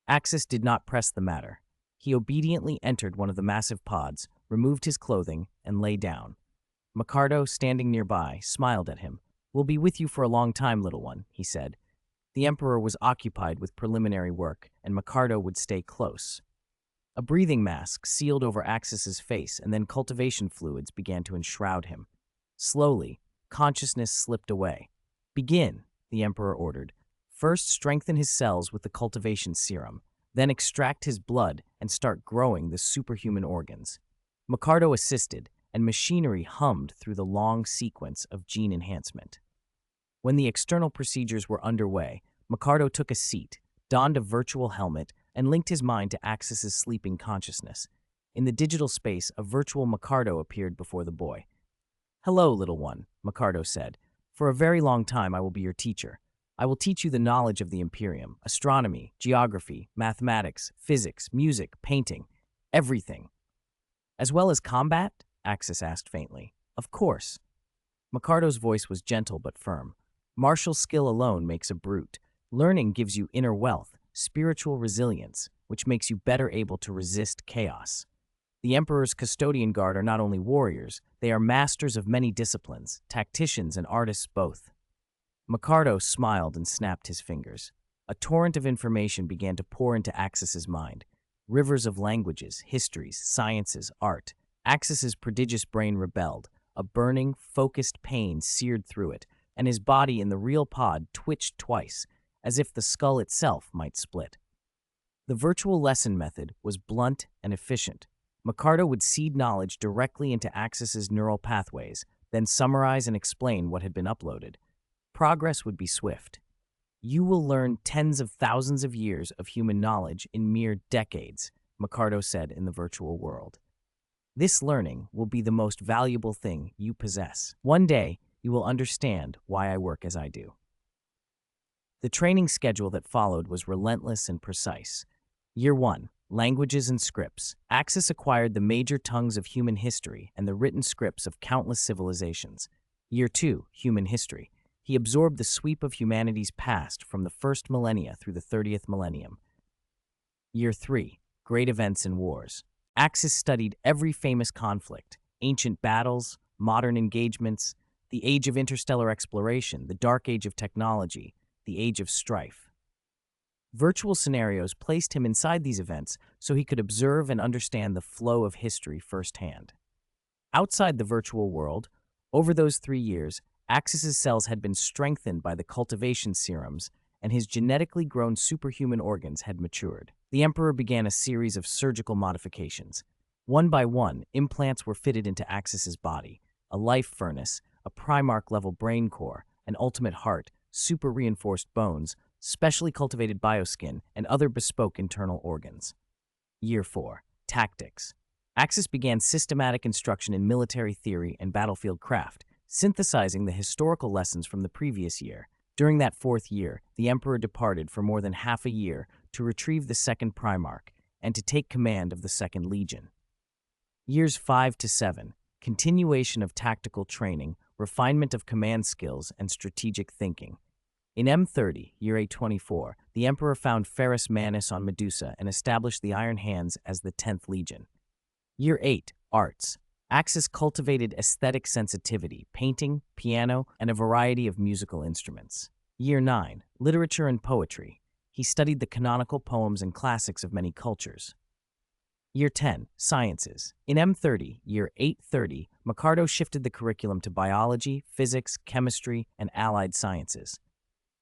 Speaker 1: Axis did not press the matter. He obediently entered one of the massive pods, removed his clothing, and lay down. Micardo, standing nearby, smiled at him. "We'll be with you for a long time, little one," he said. The Emperor was occupied with preliminary work, and Micardo would stay close. A breathing mask sealed over Axis's face, and then cultivation fluids began to enshroud him. Slowly, consciousness slipped away. "Begin," the Emperor ordered. "First strengthen his cells with the cultivation serum, then extract his blood and start growing the superhuman organs." Micardo assisted, and machinery hummed through the long sequence of gene enhancement. When the external procedures were underway, Micardo took a seat, donned a virtual helmet, and linked his mind to Axis's sleeping consciousness. In the digital space, a virtual Micardo appeared before the boy. "Hello, little one," Mikado said. "For a very long time I will be your teacher. I will teach you the knowledge of the Imperium, astronomy, geography, mathematics, physics, music, painting, everything." "As well as combat?" Axis asked faintly. "Of course." Mikardo's voice was gentle but firm. "Martial skill alone makes a brute. Learning gives you inner wealth, spiritual resilience, which makes you better able to resist chaos. The Emperor's custodian guard are not only warriors, they are masters of many disciplines, tacticians and artists both." Mikardo smiled and snapped his fingers. A torrent of information began to pour into Axis's mind. Rivers of languages, histories, sciences, art. Axis's prodigious brain rebelled. A burning, focused pain seared through it, and his body in the real pod twitched twice, as if the skull itself might split. The virtual lesson method was blunt and efficient. Mikardo would seed knowledge directly into Axis's neural pathways, then summarize and explain what had been uploaded. Progress would be swift. "You will learn tens of thousands of years of human knowledge in mere decades," Mikardo said in the virtual world. "This learning will be the most valuable thing you possess. One day, you will understand why I work as I do." The training schedule that followed was relentless and precise. Year 1, Languages and Scripts. Axis acquired the major tongues of human history and the written scripts of countless civilizations. Year 2, Human History. He absorbed the sweep of humanity's past from the first millennia through the 30th millennium. Year 3, Great Events and Wars. Axis studied every famous conflict, ancient battles, modern engagements, the age of interstellar exploration, the dark age of technology, the age of strife. Virtual scenarios placed him inside these events so he could observe and understand the flow of history firsthand. Outside the virtual world, over those 3 years, Axis's cells had been strengthened by the cultivation serums, and his genetically grown superhuman organs had matured. The Emperor began a series of surgical modifications. One by one, implants were fitted into Axis's body: a life furnace, a Primarch-level brain core, an ultimate heart, super-reinforced bones, specially cultivated bioskin, and other bespoke internal organs. Year 4, Tactics. Axis began systematic instruction in military theory and battlefield craft, synthesizing the historical lessons from the previous year. During that 4th year, the Emperor departed for more than half a year to retrieve the 2nd Primarch and to take command of the 2nd Legion. Years 5 to 7, continuation of tactical training, refinement of command skills, and strategic thinking. In M30, Year 824, the Emperor found Ferris Manus on Medusa and established the Iron Hands as the 10th Legion. Year 8, Arts. Axis cultivated aesthetic sensitivity, painting, piano, and a variety of musical instruments. Year 9, Literature and Poetry. He studied the canonical poems and classics of many cultures. Year 10, Sciences. In M30, Year 830, Mikardo shifted the curriculum to biology, physics, chemistry, and allied sciences.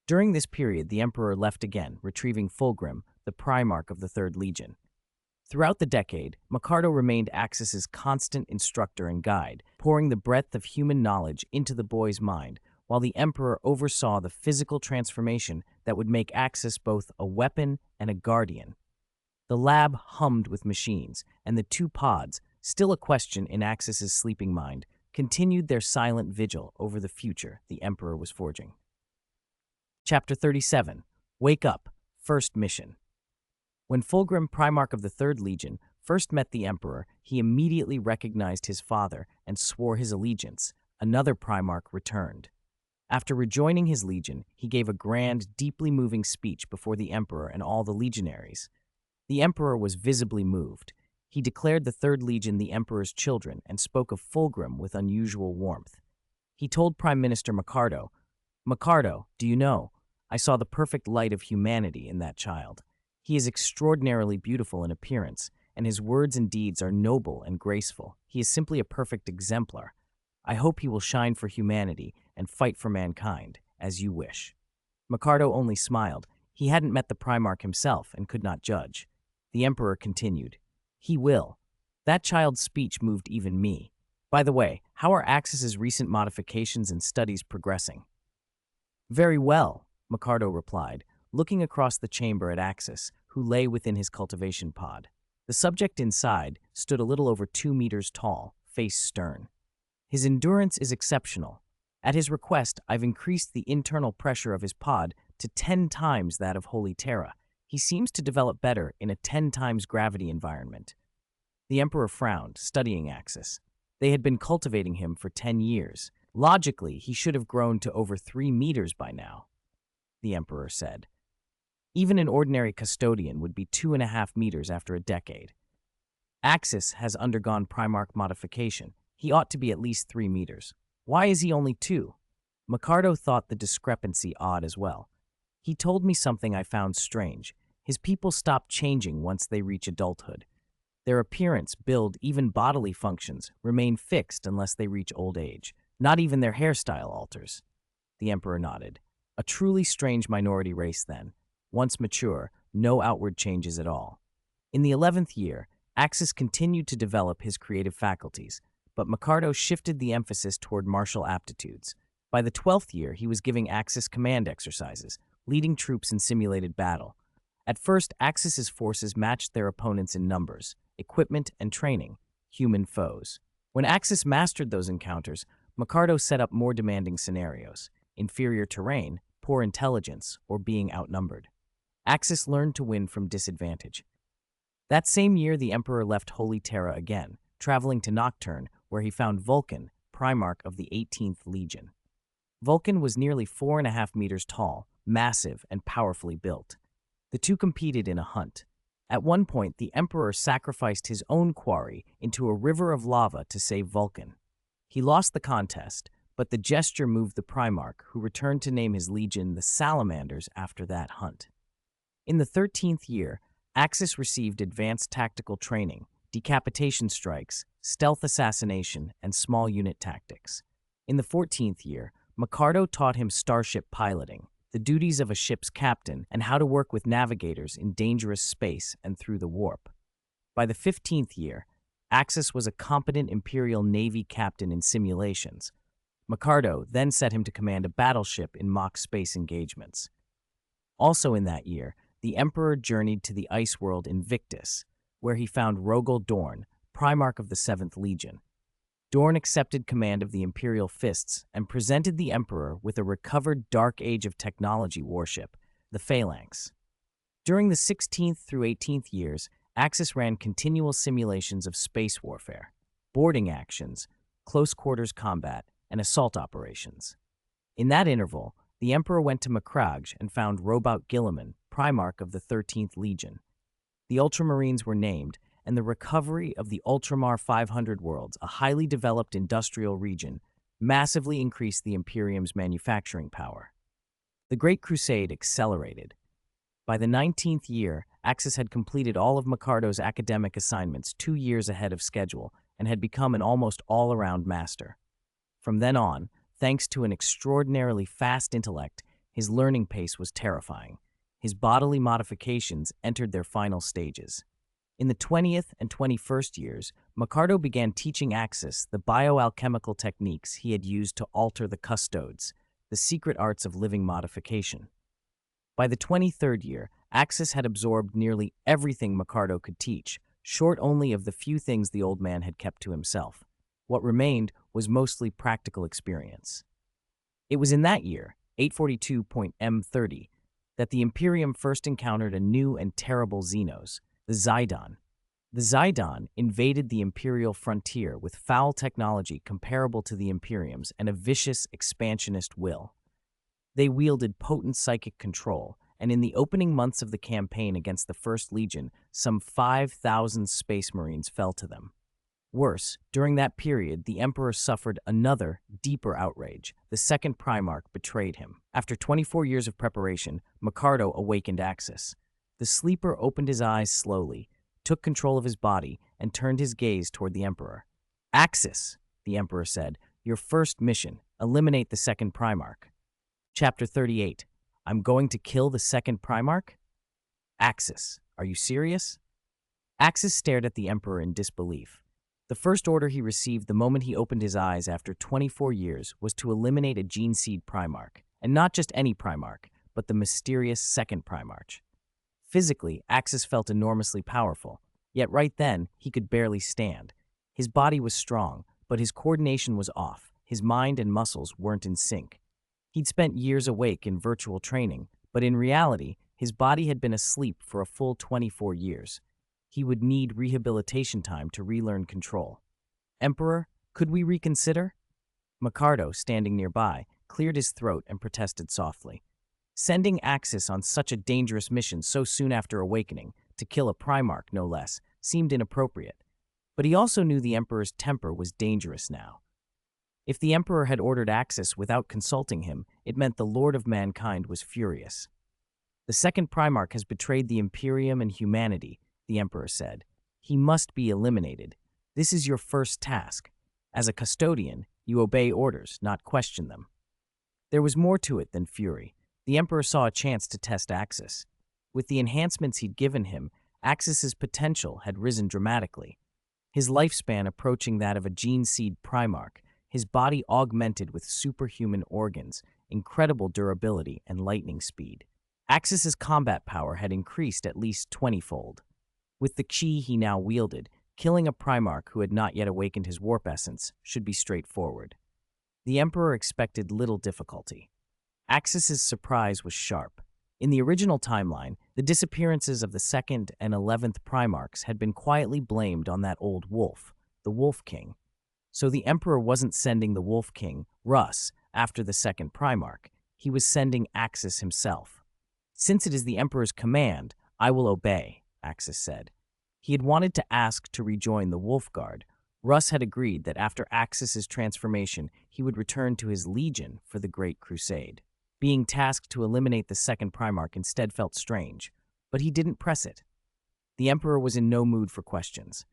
Speaker 1: During this period, the Emperor left again, retrieving Fulgrim, the Primarch of the 3rd Legion. Throughout the decade, Mikardo remained Axis's constant instructor and guide, pouring the breadth of human knowledge into the boy's mind, while the Emperor oversaw the physical transformation that would make Axis both a weapon and a guardian. The lab hummed with machines, and the 2 pods, still a question in Axis's sleeping mind, continued their silent vigil over the future the Emperor was forging. Chapter 37, Wake Up, First Mission. When Fulgrim, Primarch of the 3rd Legion, first met the Emperor, he immediately recognized his father and swore his allegiance. Another Primarch returned. After rejoining his legion, he gave a grand, deeply moving speech before the Emperor and all the legionaries. The Emperor was visibly moved. He declared the 3rd Legion the Emperor's children and spoke of Fulgrim with unusual warmth. He told Prime Minister Mikardo, "Mikardo, do you know, I saw the perfect light of humanity in that child. He is extraordinarily beautiful in appearance, and his words and deeds are noble and graceful. He is simply a perfect exemplar. I hope he will shine for humanity and fight for mankind, as you wish." Mikardo only smiled. He hadn't met the Primarch himself and could not judge. The Emperor continued, "He will. That child's speech moved even me. By the way, how are Axis's recent modifications and studies progressing?" "Very well," Mikardo replied, looking across the chamber at Axis, who lay within his cultivation pod. The subject inside stood a little over 2 meters tall, face stern. His endurance is exceptional. At his request, I've increased the internal pressure of his pod to 10 times that of Holy Terra. He seems to develop better in a 10 times gravity environment. The Emperor frowned, studying Axis. They had been cultivating him for 10 years. Logically, he should have grown to over 3 meters by now, the Emperor said. Even an ordinary custodian would be 2.5 meters after a decade. Axis has undergone Primarch modification. He ought to be at least 3 meters. Why is he only 2? Micardo thought the discrepancy odd as well. He told me something I found strange. His people stop changing once they reach adulthood. Their appearance, build, even bodily functions remain fixed unless they reach old age. Not even their hairstyle alters. The Emperor nodded. A truly strange minority race then. Once mature, no outward changes at all. In the 11th year, Axis continued to develop his creative faculties, but Micardo shifted the emphasis toward martial aptitudes. By the 12th year, he was giving Axis command exercises, leading troops in simulated battle. At first, Axis's forces matched their opponents in numbers, equipment, and training, human foes. When Axis mastered those encounters, Micardo set up more demanding scenarios: inferior terrain, poor intelligence, or being outnumbered. Axis learned to win from disadvantage. That same year, the Emperor left Holy Terra again, traveling to Nocturne, where he found Vulcan, Primarch of the 18th Legion. Vulcan was nearly 4.5 meters tall, massive, and powerfully built. The two competed in a hunt. At one point, the Emperor sacrificed his own quarry into a river of lava to save Vulcan. He lost the contest, but the gesture moved the Primarch, who returned to name his legion the Salamanders after that hunt. In the 13th year, Axis received advanced tactical training, decapitation strikes, stealth assassination, and small unit tactics. In the 14th year, Micardo taught him starship piloting, the duties of a ship's captain, and how to work with navigators in dangerous space and through the warp. By the 15th year, Axis was a competent Imperial Navy captain in simulations. Micardo then set him to command a battleship in mock space engagements. Also in that year, the Emperor journeyed to the ice world Invictus, where he found Rogel Dorn, Primarch of the 7th Legion. Dorn accepted command of the Imperial Fists and presented the Emperor with a recovered Dark Age of Technology warship, the Phalanx. During the 16th through 18th years, Axis ran continual simulations of space warfare, boarding actions, close-quarters combat, and assault operations. In that interval, the Emperor went to Macragge and found Robout Guilliman, Primarch of the 13th Legion. The Ultramarines were named, and the recovery of the Ultramar 500 worlds, a highly developed industrial region, massively increased the Imperium's manufacturing power. The Great Crusade accelerated. By the 19th year, Axis had completed all of Micardo's academic assignments 2 years ahead of schedule and had become an almost all-around master. From then on, thanks to an extraordinarily fast intellect, his learning pace was terrifying. His bodily modifications entered their final stages. In the 20th and 21st years, Micardo began teaching Axis the bioalchemical techniques he had used to alter the custodes, the secret arts of living modification. By the 23rd year, Axis had absorbed nearly everything Micardo could teach, short only of the few things the old man had kept to himself. What remained was mostly practical experience. It was in that year, 842.M30, that the Imperium first encountered a new and terrible Xenos, the Zidon. The Zidon invaded the Imperial frontier with foul technology comparable to the Imperium's and a vicious, expansionist will. They wielded potent psychic control, and in the opening months of the campaign against the First Legion, some 5,000 Space Marines fell to them. Worse, during that period, the Emperor suffered another, deeper outrage. The second Primarch betrayed him. After 24 years of preparation, Micardo awakened Axis. The sleeper opened his eyes slowly, took control of his body, and turned his gaze toward the Emperor. "Axis," the Emperor said, "your first mission, eliminate the second Primarch." Chapter 38. I'm going to kill the second Primarch? Axis, are you serious? Axis stared at the Emperor in disbelief. The first order he received the moment he opened his eyes after 24 years was to eliminate a gene seed Primarch, and not just any Primarch, but the mysterious second Primarch. Physically, Axis felt enormously powerful, yet right then he could barely stand. His body was strong, but his coordination was off. His mind and muscles weren't in sync. He'd spent years awake in virtual training, but in reality, his body had been asleep for a full 24 years. He would need rehabilitation time to relearn control. Emperor, could we reconsider? Micardo, standing nearby, cleared his throat and protested softly. Sending Axis on such a dangerous mission so soon after awakening, to kill a Primarch no less, seemed inappropriate. But he also knew the Emperor's temper was dangerous now. If the Emperor had ordered Axis without consulting him, it meant the Lord of Mankind was furious. The second Primarch has betrayed the Imperium and humanity, the Emperor said. He must be eliminated. This is your first task. As a custodian, you obey orders, not question them. There was more to it than fury. The Emperor saw a chance to test Axis. With the enhancements he'd given him, Axis's potential had risen dramatically. His lifespan approaching that of a gene-seed Primarch, his body augmented with superhuman organs, incredible durability, and lightning speed. Axis's combat power had increased at least 20-fold. With the chi he now wielded, killing a Primarch who had not yet awakened his warp essence should be straightforward. The Emperor expected little difficulty. Axis's surprise was sharp. In the original timeline, the disappearances of the 2nd and 11th Primarchs had been quietly blamed on that old wolf, the Wolf King. So the Emperor wasn't sending the Wolf King, Russ, after the 2nd Primarch. He was sending Axis himself. Since it is the Emperor's command, I will obey, Axis said. He had wanted to ask to rejoin the Wolf Guard. Russ had agreed that after Axis's transformation, he would return to his legion for the Great Crusade. Being tasked to eliminate the 2nd Primarch instead felt strange, but he didn't press it. The Emperor was in no mood for questions.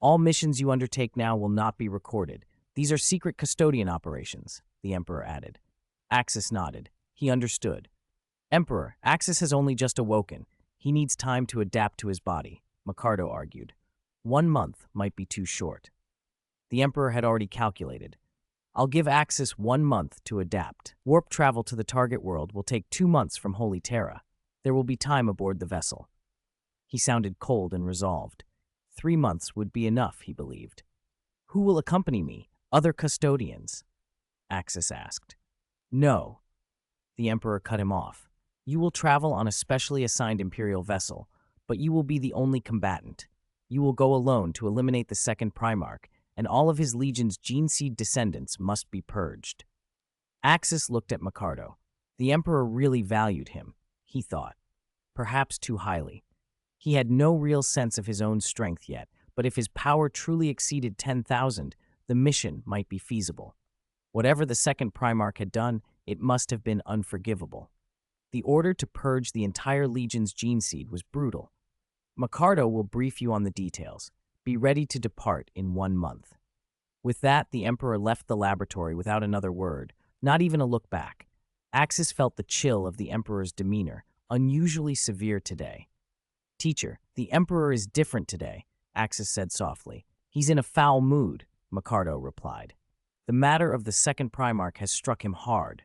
Speaker 1: All missions you undertake now will not be recorded. These are secret custodian operations, the Emperor added. Axis nodded. He understood. Emperor, Axis has only just awoken. He needs time to adapt to his body, Micardo argued. 1 month might be too short. The Emperor had already calculated. I'll give Axis 1 month to adapt. Warp travel to the target world will take 2 months from Holy Terra. There will be time aboard the vessel. He sounded cold and resolved. 3 months would be enough, he believed. Who will accompany me? Other custodians? Axis asked. No. The Emperor cut him off. You will travel on a specially assigned Imperial vessel, but you will be the only combatant. You will go alone to eliminate the 2nd Primarch, and all of his legion's gene-seed descendants must be purged. Axis looked at Micardo. The Emperor really valued him, he thought. Perhaps too highly. He had no real sense of his own strength yet, but if his power truly exceeded 10,000, the mission might be feasible. Whatever the 2nd Primarch had done, it must have been unforgivable. The order to purge the entire legion's gene seed was brutal. Micardo will brief you on the details. Be ready to depart in 1 month. With that, the Emperor left the laboratory without another word, not even a look back. Axis felt the chill of the Emperor's demeanor, unusually severe today. Teacher, the Emperor is different today, Axis said softly. He's in a foul mood, Micardo replied. The matter of the 2nd Primarch has struck him hard,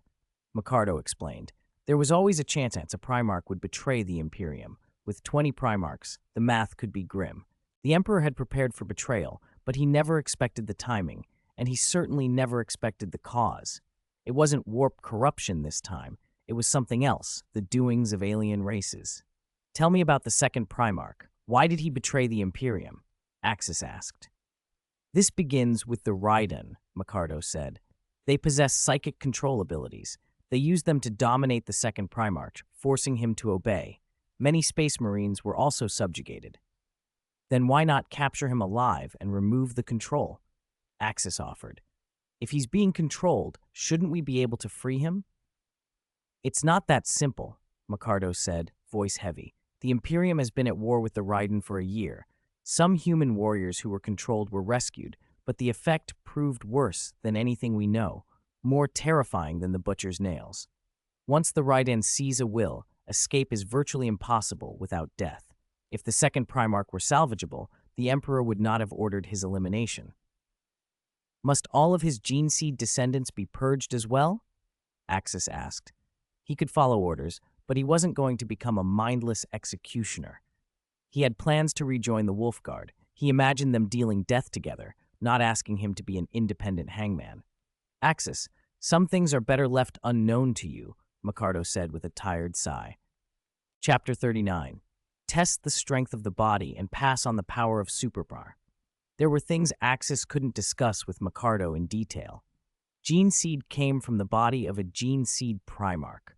Speaker 1: Micardo explained. There was always a chance a Primarch would betray the Imperium. With 20 Primarchs, the math could be grim. The Emperor had prepared for betrayal, but he never expected the timing, and he certainly never expected the cause. It wasn't warp corruption this time. It was something else, the doings of alien races. Tell me about the 2nd Primarch. Why did he betray the Imperium? Axis asked. This begins with the Raiden, Micardo said. They possess psychic control abilities. They used them to dominate the 2nd Primarch, forcing him to obey. Many Space Marines were also subjugated. Then why not capture him alive and remove the control? Axis offered. If he's being controlled, shouldn't we be able to free him? It's not that simple, Micardo said, voice heavy. The Imperium has been at war with the Raiden for a year. Some human warriors who were controlled were rescued, but the effect proved worse than anything we know, more terrifying than the butcher's nails. Once the Raiden seize a will, escape is virtually impossible without death. If the 2nd Primarch were salvageable, the Emperor would not have ordered his elimination. Must all of his gene seed descendants be purged as well? Axis asked. He could follow orders, but he wasn't going to become a mindless executioner. He had plans to rejoin the Wolf Guard. He imagined them dealing death together, not asking him to be an independent hangman. Axis, some things are better left unknown to you, Micardo said with a tired sigh. Chapter 39. Test the strength of the body and pass on the power of Superbar. There were things Axis couldn't discuss with Micardo in detail. Gene Seed came from the body of a Gene Seed Primarch.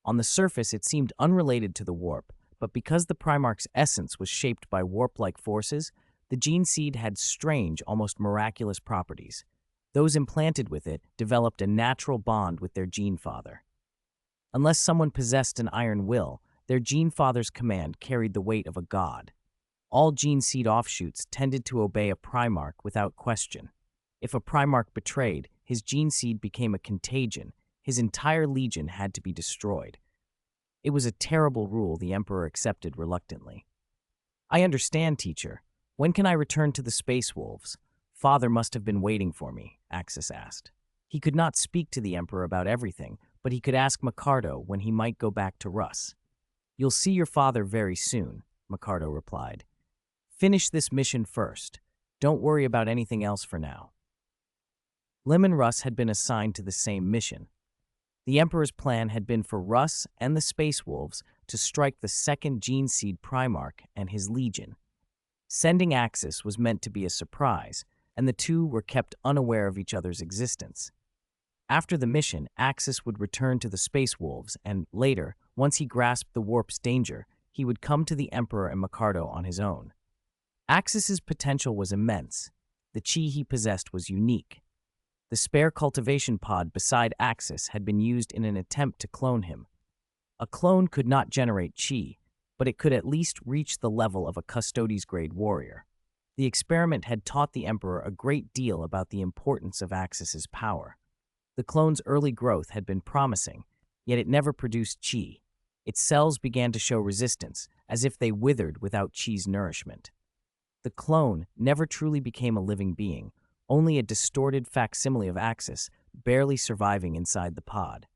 Speaker 1: On the surface, it seemed unrelated to the warp, but because the Primarch's essence was shaped by warp-like forces, the Gene Seed had strange, almost miraculous properties. Those implanted with it developed a natural bond with their Gene Father. Unless someone possessed an iron will, their Gene Father's command carried the weight of a god. All Gene Seed offshoots tended to obey a Primarch without question. If a Primarch betrayed, his Gene Seed became a contagion. His entire legion had to be destroyed. It was a terrible rule the Emperor accepted reluctantly. I understand, teacher. When can I return to the Space Wolves? Father must have been waiting for me, Axis asked. He could not speak to the Emperor about everything, but he could ask Micardo when he might go back to Russ. You'll see your father very soon, Micardo replied. Finish this mission first. Don't worry about anything else for now. Leman Russ had been assigned to the same mission. The Emperor's plan had been for Russ and the Space Wolves to strike the second Gene Seed Primarch and his legion. Sending Axis was meant to be a surprise, and the two were kept unaware of each other's existence. After the mission, Axis would return to the Space Wolves, and later, once he grasped the warp's danger, he would come to the Emperor and Micardo on his own. Axis's potential was immense. The chi he possessed was unique. The spare cultivation pod beside Axis had been used in an attempt to clone him. A clone could not generate chi, but it could at least reach the level of a Custodes-grade warrior. The experiment had taught the Emperor a great deal about the importance of Axis's power. The clone's early growth had been promising, yet it never produced chi. Its cells began to show resistance, as if they withered without chi's nourishment. The clone never truly became a living being, only a distorted facsimile of Axis, barely surviving inside the pod.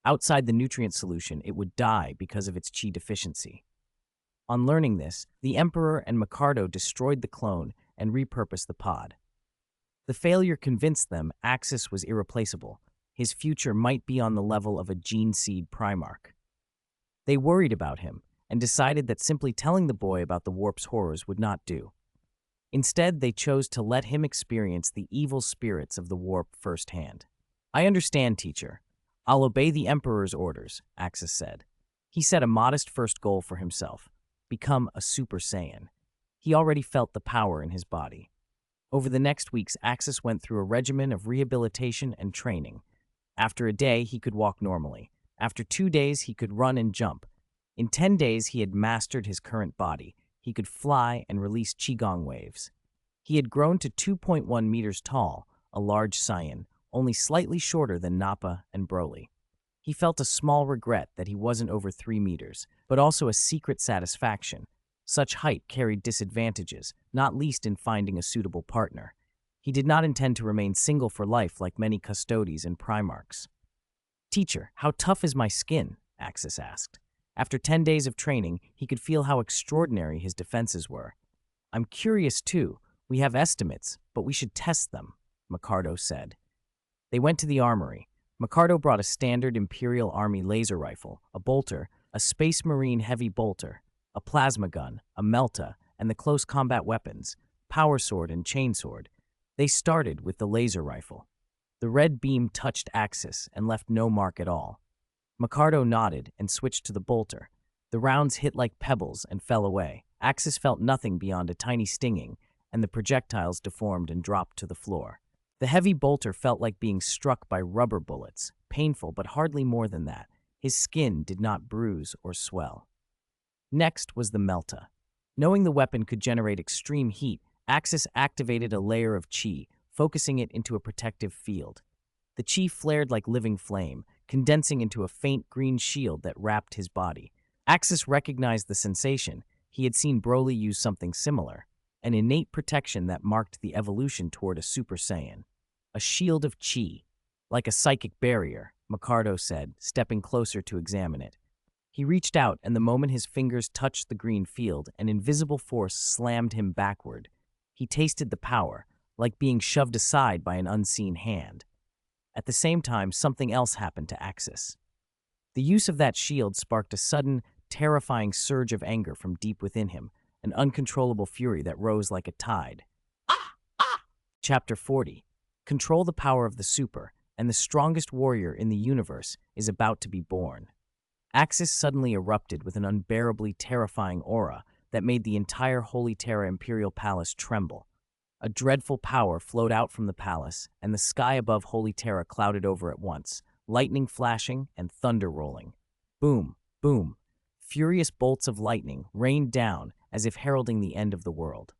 Speaker 1: Outside the nutrient solution, it would die because of its chi deficiency. On learning this, the Emperor and Micardo destroyed the clone and repurposed the pod. The failure convinced them Axis was irreplaceable. His future might be on the level of a Gene Seed Primarch. They worried about him and decided that simply telling the boy about the warp's horrors would not do. Instead, they chose to let him experience the evil spirits of the warp firsthand. I understand, teacher. I'll obey the Emperor's orders, Axis said. He set a modest first goal for himself: become a Super Saiyan. He already felt the power in his body. Over the next weeks, Axis went through a regimen of rehabilitation and training. After a day, he could walk normally. After 2 days, he could run and jump. In 10 days, he had mastered his current body. He could fly and release Qigong waves. He had grown to 2.1 meters tall, a large Saiyan, only slightly shorter than Nappa and Broly. He felt a small regret that he wasn't over 3 meters, but also a secret satisfaction. Such height carried disadvantages, not least in finding a suitable partner. He did not intend to remain single for life like many Custodes and Primarchs. Teacher, how tough is my skin? Axis asked. After 10 days of training, he could feel how extraordinary his defenses were. I'm curious too. We have estimates, but we should test them, Micardo said. They went to the armory. Micardo brought a standard Imperial Army laser rifle, a bolter, a Space Marine heavy bolter, a plasma gun, a melta, and the close combat weapons, power sword and chainsword. They started with the laser rifle. The red beam touched Axis and left no mark at all. Micardo nodded and switched to the bolter. The rounds hit like pebbles and fell away. Axis felt nothing beyond a tiny stinging, and the projectiles deformed and dropped to the floor. The heavy bolter felt like being struck by rubber bullets, painful but hardly more than that. His skin did not bruise or swell. Next was the melta. Knowing the weapon could generate extreme heat, Axis activated a layer of chi, focusing it into a protective field. The chi flared like living flame, condensing into a faint green shield that wrapped his body. Axis recognized the sensation. He had seen Broly use something similar, an innate protection that marked the evolution toward a Super Saiyan. A shield of chi, like a psychic barrier, Micardo said, stepping closer to examine it. He reached out, and the moment his fingers touched the green field, an invisible force slammed him backward. He tasted the power, like being shoved aside by an unseen hand. At the same time, something else happened to Axis. The use of that shield sparked a sudden, terrifying surge of anger from deep within him, an uncontrollable fury that rose like a tide. Chapter 40. Control the power of the super, and the strongest warrior in the universe is about to be born. Axis suddenly erupted with an unbearably terrifying aura that made the entire Holy Terra Imperial Palace tremble. A dreadful power flowed out from the palace, and the sky above Holy Terra clouded over at once, lightning flashing and thunder rolling. Boom, boom. Furious bolts of lightning rained down as if heralding the end of the world.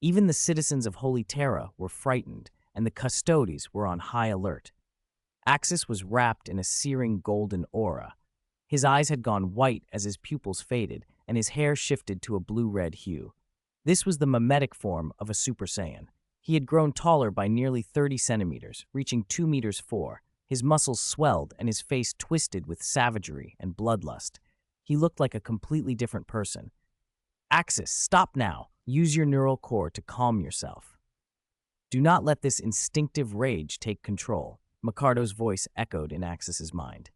Speaker 1: Even the citizens of Holy Terra were frightened, and the custodes were on high alert. Axis was wrapped in a searing golden aura. His eyes had gone white as his pupils faded, and his hair shifted to a blue-red hue. This was the mimetic form of a Super Saiyan. He had grown taller by nearly 30 centimeters, reaching 2 meters 4. His muscles swelled and his face twisted with savagery and bloodlust. He looked like a completely different person. Axis, stop now. Use your neural core to calm yourself. Do not let this instinctive rage take control, Micardo's voice echoed in Axis's mind.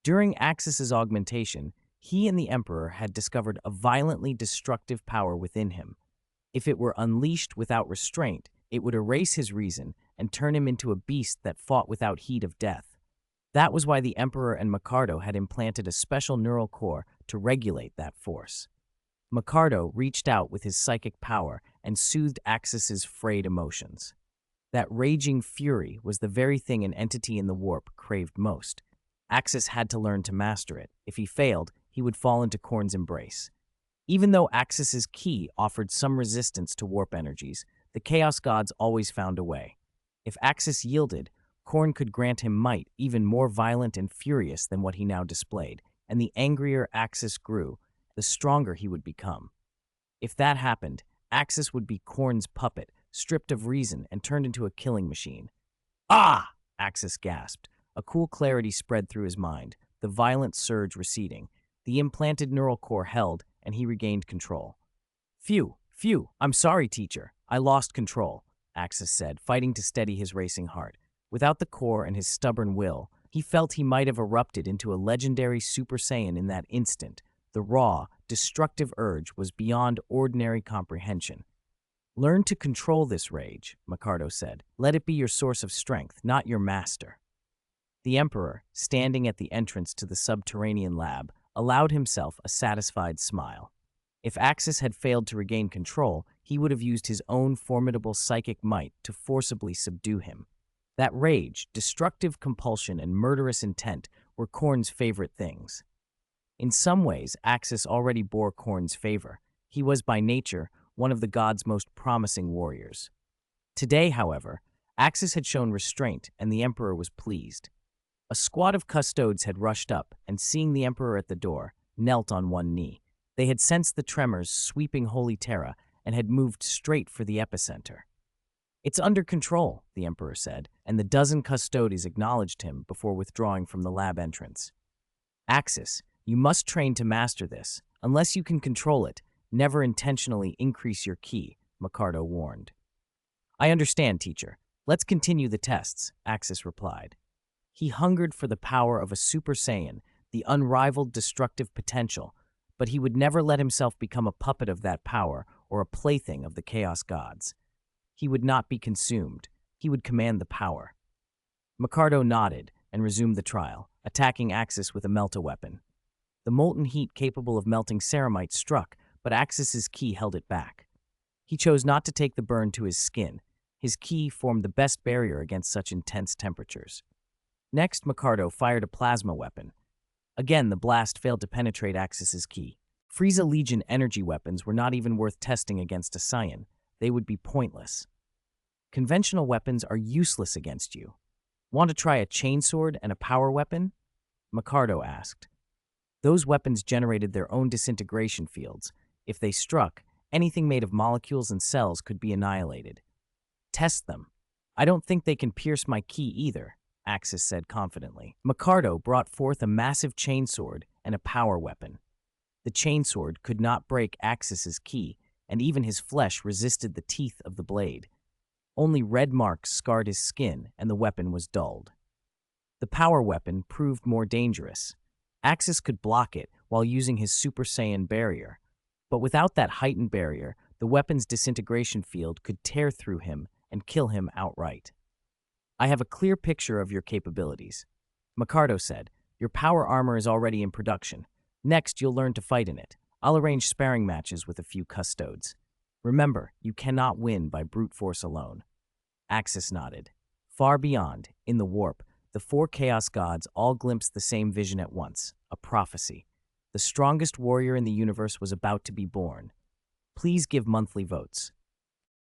Speaker 1: During Axis's augmentation, he and the Emperor had discovered a violently destructive power within him. If it were unleashed without restraint, it would erase his reason and turn him into a beast that fought without heed of death. That was why the Emperor and Micardo had implanted a special neural core to regulate that force. Micardo reached out with his psychic power and soothed Axis's frayed emotions. That raging fury was the very thing an entity in the warp craved most. Axis had to learn to master it. If he failed, he would fall into Khorne's embrace. Even though Axis's ki offered some resistance to warp energies, the Chaos Gods always found a way. If Axis yielded, Khorne could grant him might even more violent and furious than what he now displayed, and the angrier Axis grew, the stronger he would become. If that happened, Axis would be Khorne's puppet, stripped of reason and turned into a killing machine. Ah! Axis gasped. A cool clarity spread through his mind, the violent surge receding. The implanted neural core held, and he regained control. Phew, I'm sorry, teacher. I lost control, Axis said, fighting to steady his racing heart. Without the core and his stubborn will, he felt he might have erupted into a legendary Super Saiyan in that instant. The raw, destructive urge was beyond ordinary comprehension. Learn to control this rage, Micardo said. Let it be your source of strength, not your master. The Emperor, standing at the entrance to the subterranean lab, allowed himself a satisfied smile. If Axis had failed to regain control, he would have used his own formidable psychic might to forcibly subdue him. That rage, destructive compulsion, and murderous intent were Khorne's favorite things. In some ways, Axis already bore Khorne's favor. He was, by nature, one of the gods' most promising warriors. Today, however, Axis had shown restraint, and the Emperor was pleased. A squad of custodes had rushed up, and seeing the Emperor at the door, knelt on one knee. They had sensed the tremors sweeping Holy Terra and had moved straight for the epicenter. It's under control, the Emperor said, and the dozen custodes acknowledged him before withdrawing from the lab entrance. Axis, you must train to master this. Unless you can control it, never intentionally increase your ki, Micardo warned. I understand, teacher. Let's continue the tests, Axis replied. He hungered for the power of a Super Saiyan, the unrivaled destructive potential, but he would never let himself become a puppet of that power or a plaything of the Chaos Gods. He would not be consumed. He would command the power. Micardo nodded and resumed the trial, attacking Axis with a melt-a-weapon. The molten heat capable of melting ceramite struck, but Axis's ki held it back. He chose not to take the burn to his skin. His ki formed the best barrier against such intense temperatures. Next, Micardo fired a plasma weapon. Again, the blast failed to penetrate Axis's ki. Frieza Legion energy weapons were not even worth testing against a Saiyan. They would be pointless. Conventional weapons are useless against you. Want to try a chainsword and a power weapon? Micardo asked. Those weapons generated their own disintegration fields. If they struck, anything made of molecules and cells could be annihilated. Test them. I don't think they can pierce my ki either, Axis said confidently. Micardo brought forth a massive chainsword and a power weapon. The chainsword could not break Axis's ki, and even his flesh resisted the teeth of the blade. Only red marks scarred his skin, and the weapon was dulled. The power weapon proved more dangerous. Axis could block it while using his Super Saiyan barrier. But without that heightened barrier, the weapon's disintegration field could tear through him and kill him outright. I have a clear picture of your capabilities. Micardo said, your power armor is already in production. Next, you'll learn to fight in it. I'll arrange sparring matches with a few custodes. Remember, you cannot win by brute force alone. Axis nodded. Far beyond, in the warp, the four Chaos Gods all glimpsed the same vision at once, a prophecy. The strongest warrior in the universe was about to be born. Please give monthly votes.